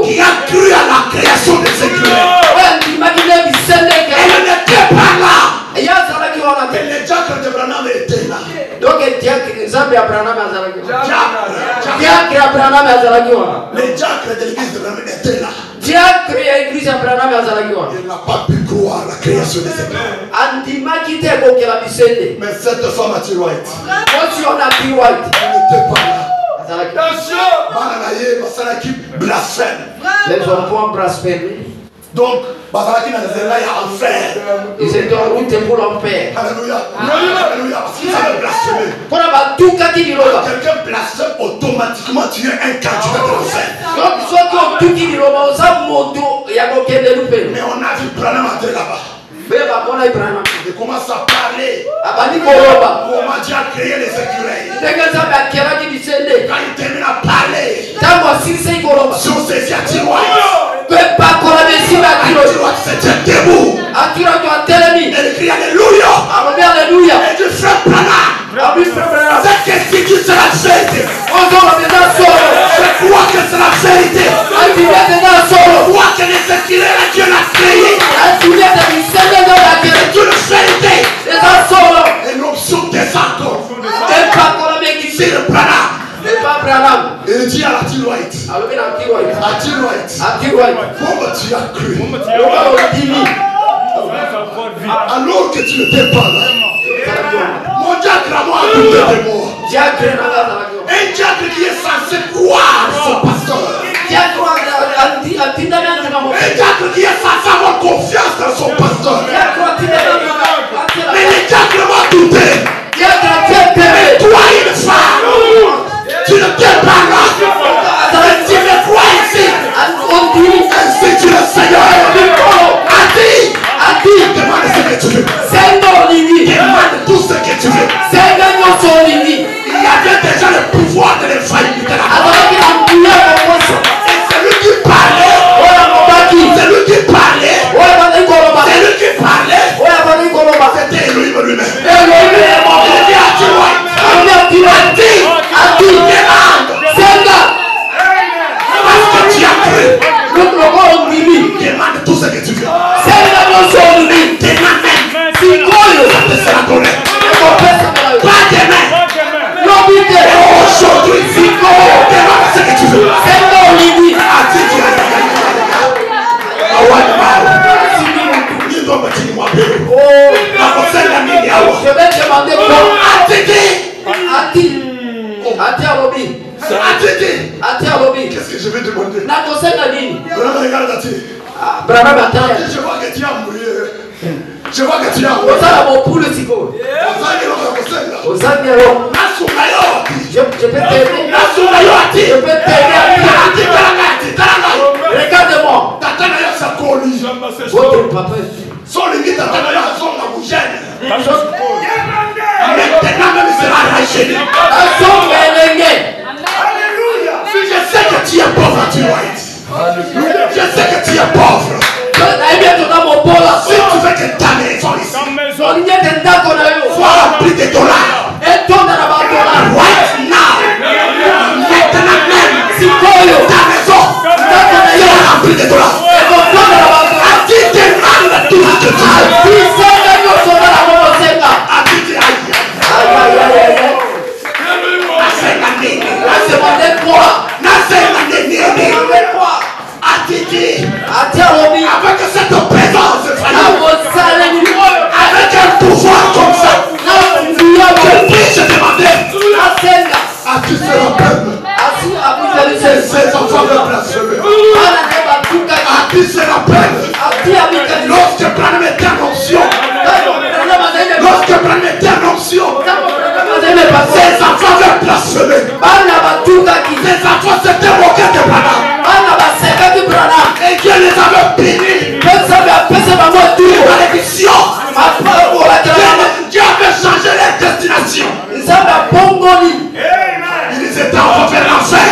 qui a cru à la création de ces créatures, elle n'était pas là. Et les diacres de Branham étaient là. Les diacres de l'église de Branham étaient là. Il n'a pas pu croire à la création de ces créatures. Mais cette femme à Tirouette, elle n'était pas là. Blasphème. Les enfants blasphèment. Donc, enfer. Ils étaient en route pour l'enfer. Alléluia. Alléluia. Parce qu'ils avaient blasphémé. Quand quelqu'un blasphème, automatiquement tu es un candidat de l'enfer. Mais on a vu Branham entrer là-bas. Il commence à parler. Comment Dieu a créé les écureuils. Quand il termine à parler, sur ses Tirouette, se tient debout. Elle crie Alléluia. Et tu fais Branham. Cette question c'est la vérité. Je crois que c'est la vérité. Je crois que les écrits Dieu l'a créé. C'est une vérité. Et l'option descend encore. C'est le Branham. Il dit à la T-White. Comment tu as cru? Alors que tu n'étais pas là. Mon diacre a moi douté de moi. Un diacre qui est censé croire son pasteur. Un diacre qui est censé avoir confiance dans son pasteur. Mais le diacre m'a douté. Mais toi, une femme, tu ne t'es pas là. Tu me crois ici. Ainsi tu le Seigneur a dit. Demande ce que tu veux. Demande tout ce que tu veux. Il y avait déjà le pouvoir de l'infaillibilité là. Et c'est lui qui parlait. C'est lui qui parlait. C'était Elohim lui-même. Il dit à T-White. Demande. Parce que tu as cru. Demande tout ce que tu veux. Demande même. Ça te sera donné. Pas demain. Aujourd'hui. Demande ce que tu veux. Je vais demander quoi? Qu'est-ce que je vais demander? Je vois que tu as mouillé. Je vois que tu as mouillé. Je peux t'aider. Regarde-moi. Votre papa. Maintenant même il sera racheté. Je sais que tu es pauvre, tu dois être. Je sais que tu es pauvre. Si tu veux que ta maison ici soit remplie de dollars, right now, maintenant même, ta maison sera remplie de dollars. Tu demandes tout ce que tu veux. Avec cette présence, avec un pouvoir comme ça, je prie, je demandais à qui se rappelle ces enfants de blasphémer. À qui se rappelle lorsque Branham était en onction, ces enfants veulent blasphémer. Ces enfants s'étaient moqués de Branham. Et Dieu les avait bénis. Malédiction. Dieu avait changé leur destination. Ils étaient en vers l'enfer.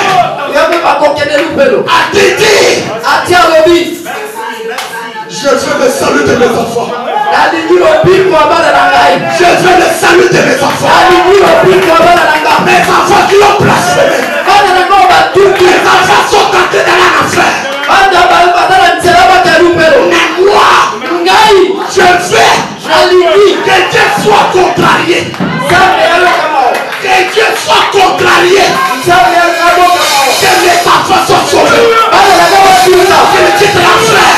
Je veux le salut de mes enfants. Je veux le salut de mes enfants. Mes enfants qui ont blasphémé. Les enfants sont entrés dans l'enfer. Mais moi, je veux que Dieu soit contrarié. Que Dieu soit contrarié. Que les enfants soient sauvés. Que le titre l'enfer.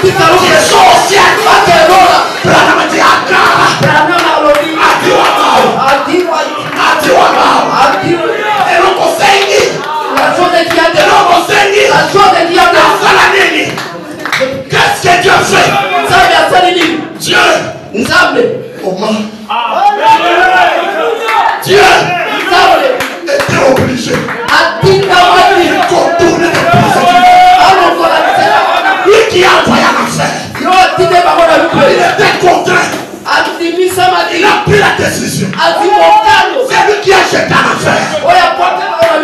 Qu'ils sont au ciel. Branham dit Akara. Et le conseil. Qu'est-ce que Dieu fait? Dieu. Comment? Dieu était obligé de contourner les procédures. Lui qui a envoyé l'enfer, il était contraint. Il a pris la décision. C'est lui qui a jeté l'enfer. Un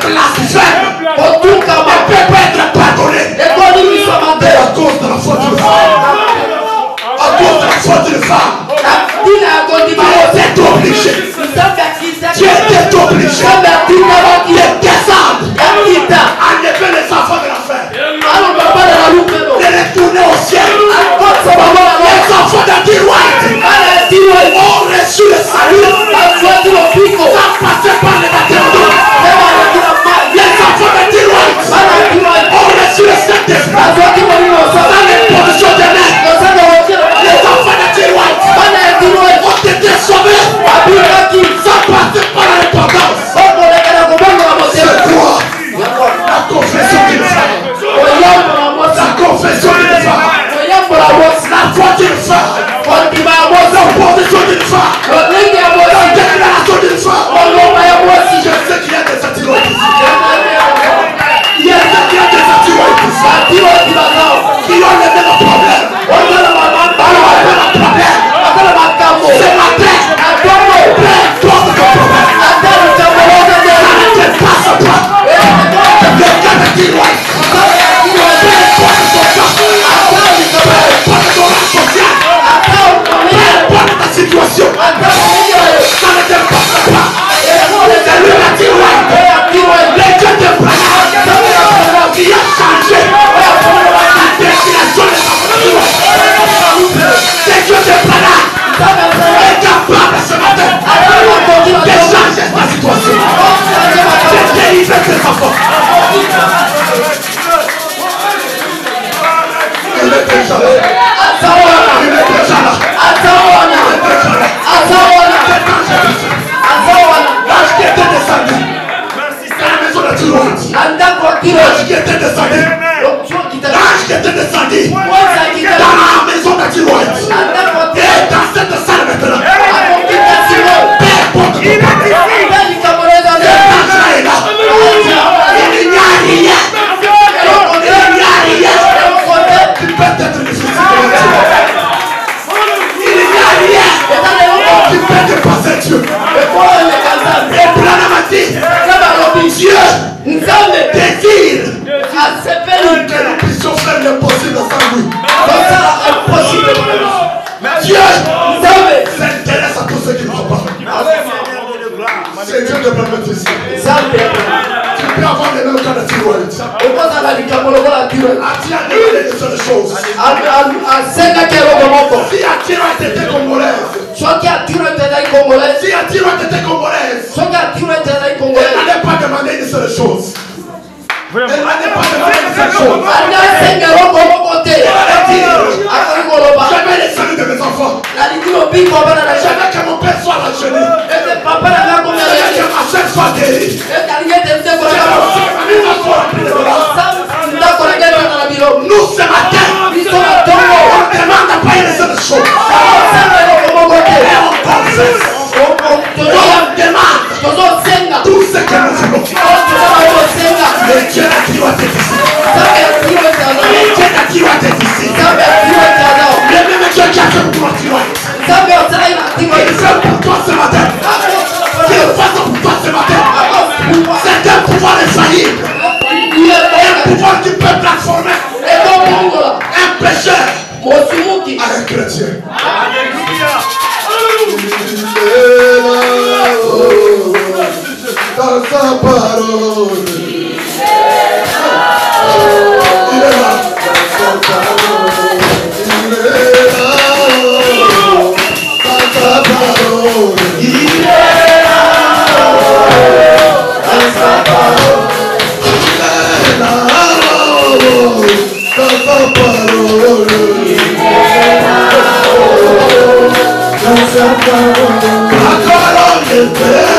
blasphème ne peut pas être pardonné. femme. Tu étais obligé. Tu étais obligé de descendre, enlever les enfants de l'enfer, de retourner au ciel. Les enfants d'Antiroite ont reçu le salut sans passer par les baptêmes d'eau. Les enfants d'Antiroite ont reçu le Saint-Esprit sans l'imposition des mains. Les enfants d'Antiroite ont été sauvés sans passer par la repentance. C'est quoi la confession d'une femme? La confession d'une femme. La foi d'une femme. L'opposition d'une femme. La déclaration d'une femme. Je sais qu'il y a des antiroïdes ici. Il y a des antiroïdes ici qui ont le même problème. Ce matin, peu importe ton problème, n'arrêtez pas ce point. Le cas d'antiroïde, peu importe ton cas, peu importe ton rang social, peu importe ta situation, ça ne dépasse pas. C'est lui l'antiroïde, le Dieu de Braham, qui a changé la destination des enfants. C'est Dieu de Braham est capable ce matin de changer ta situation, de délivrer tes enfants. Il est déjà là. Il est déjà là. L'âge qui était descendu dans la maison de Tiroïde, l'âge qui était descendu, l'âge qui était descendu dans la maison de Tiroïde, et dans cette salle maintenant, peu importe ton problème, l'âge est là. Il n'y a rien. Tu peux être difficile. Il n'y a rien. Tu peux dépasser Dieu. Et Branham a dit, Dieu désire que nous puissions faire l'impossible sans lui. Dieu s'intéresse à tous ceux qui ne croient pas. C'est Dieu de permettre ici. Tu peux avoir les mêmes cas de Tiroïde. Tu as demandé de faire des choses. Si Tiroïde était congolaise, si Tiroïde était congolaise, elle n'allait pas demander une seule chose. Elle n'allait pas demander une seule chose. Elle allait dire, je vais les saluts de mes enfants. Je veux que mon père soit rajeuni. Je veux que ma soeur soit guérie. Nous ce matin, on ne demande pas une seule chose. Et on confesse. On demande tout ce que nous voulons. Le Dieu a dit à tes ici. Le Dieu a dit à tes ici. Le même Dieu qui a fait pour toi, il fait pour toi ce matin. Qu'il fasse pour toi ce matin. C'est un pouvoir infaillible. Un pouvoir qui peut transformer un pécheur en un chrétien. Alléluia. Dans sa parole, il est là. Dans sa parole, il est là. Dans sa parole, il est là. Dans sa parole, il est là. Dans sa parole, il est là. Dans sa parole, la colonne de paix,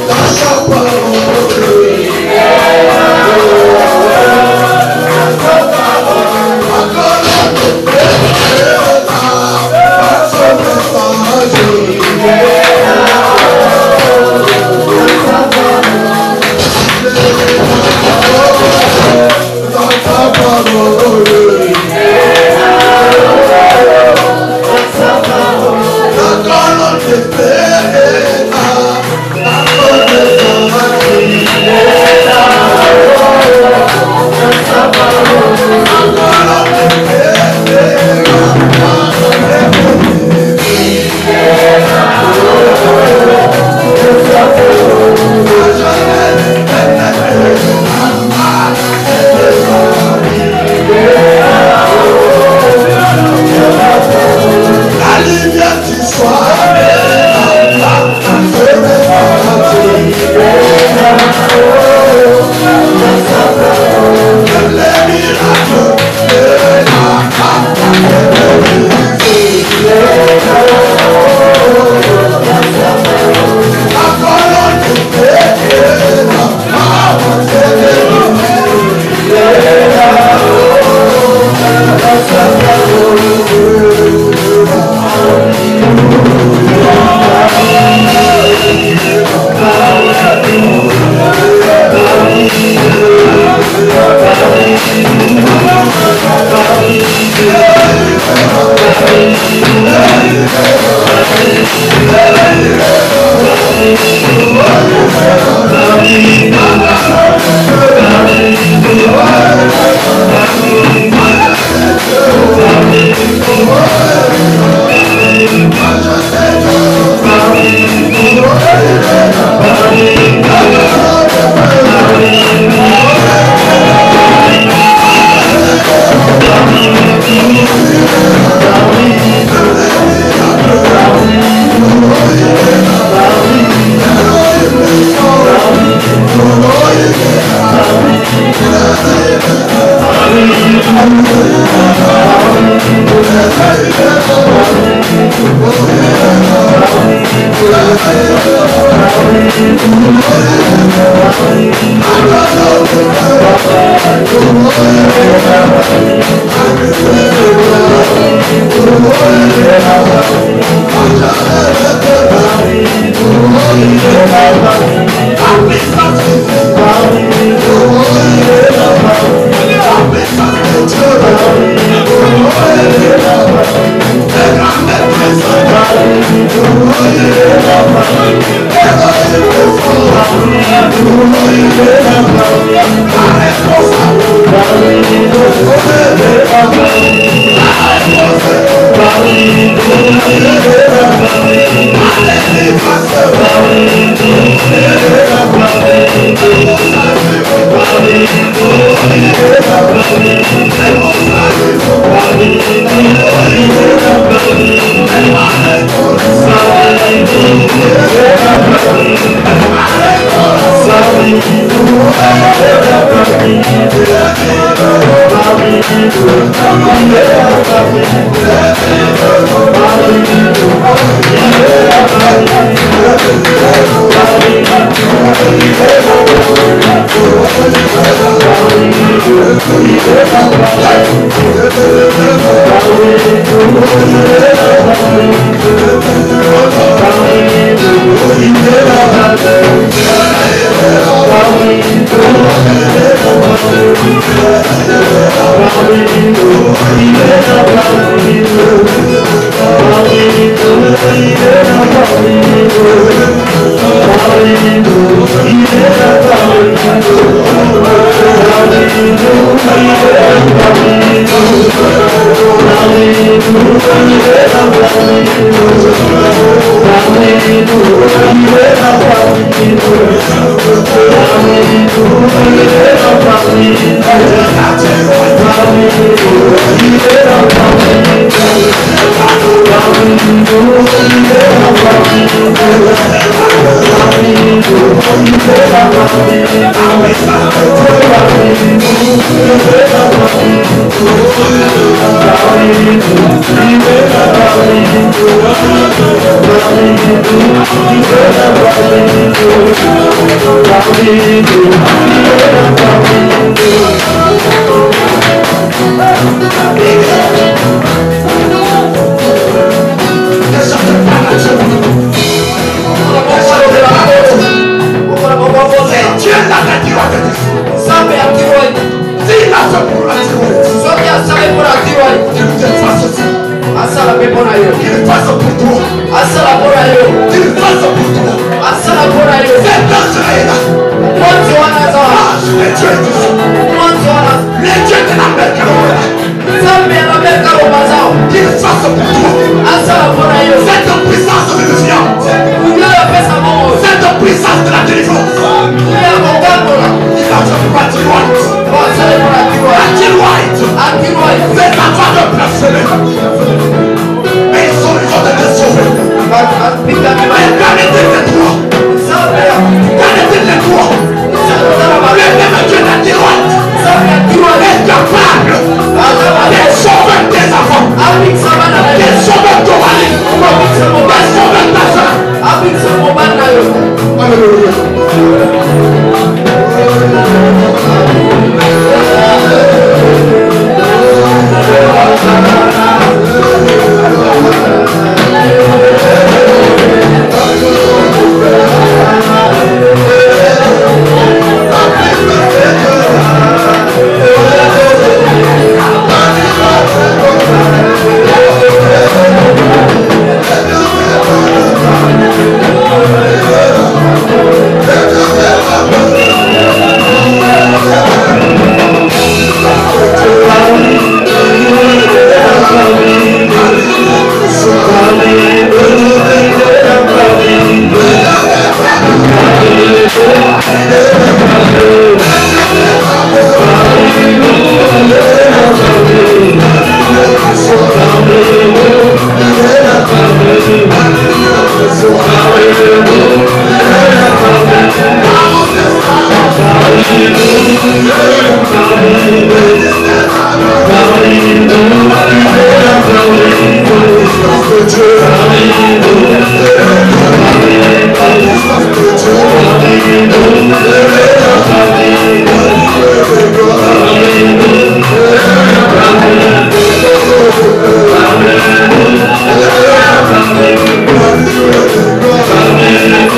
dans sa parole, il est là. Dans sa parole, la colonne de paix, dans son message, il est là. Dans sa parole, il est là. Dans sa parole, il est là. La colonne de paix est là.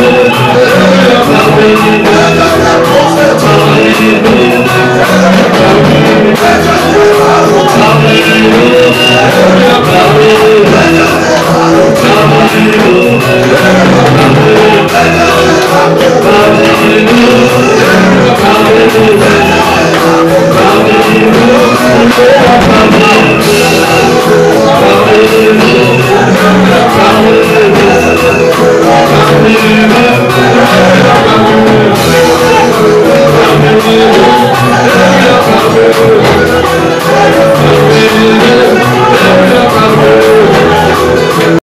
Amen. Hallelujah.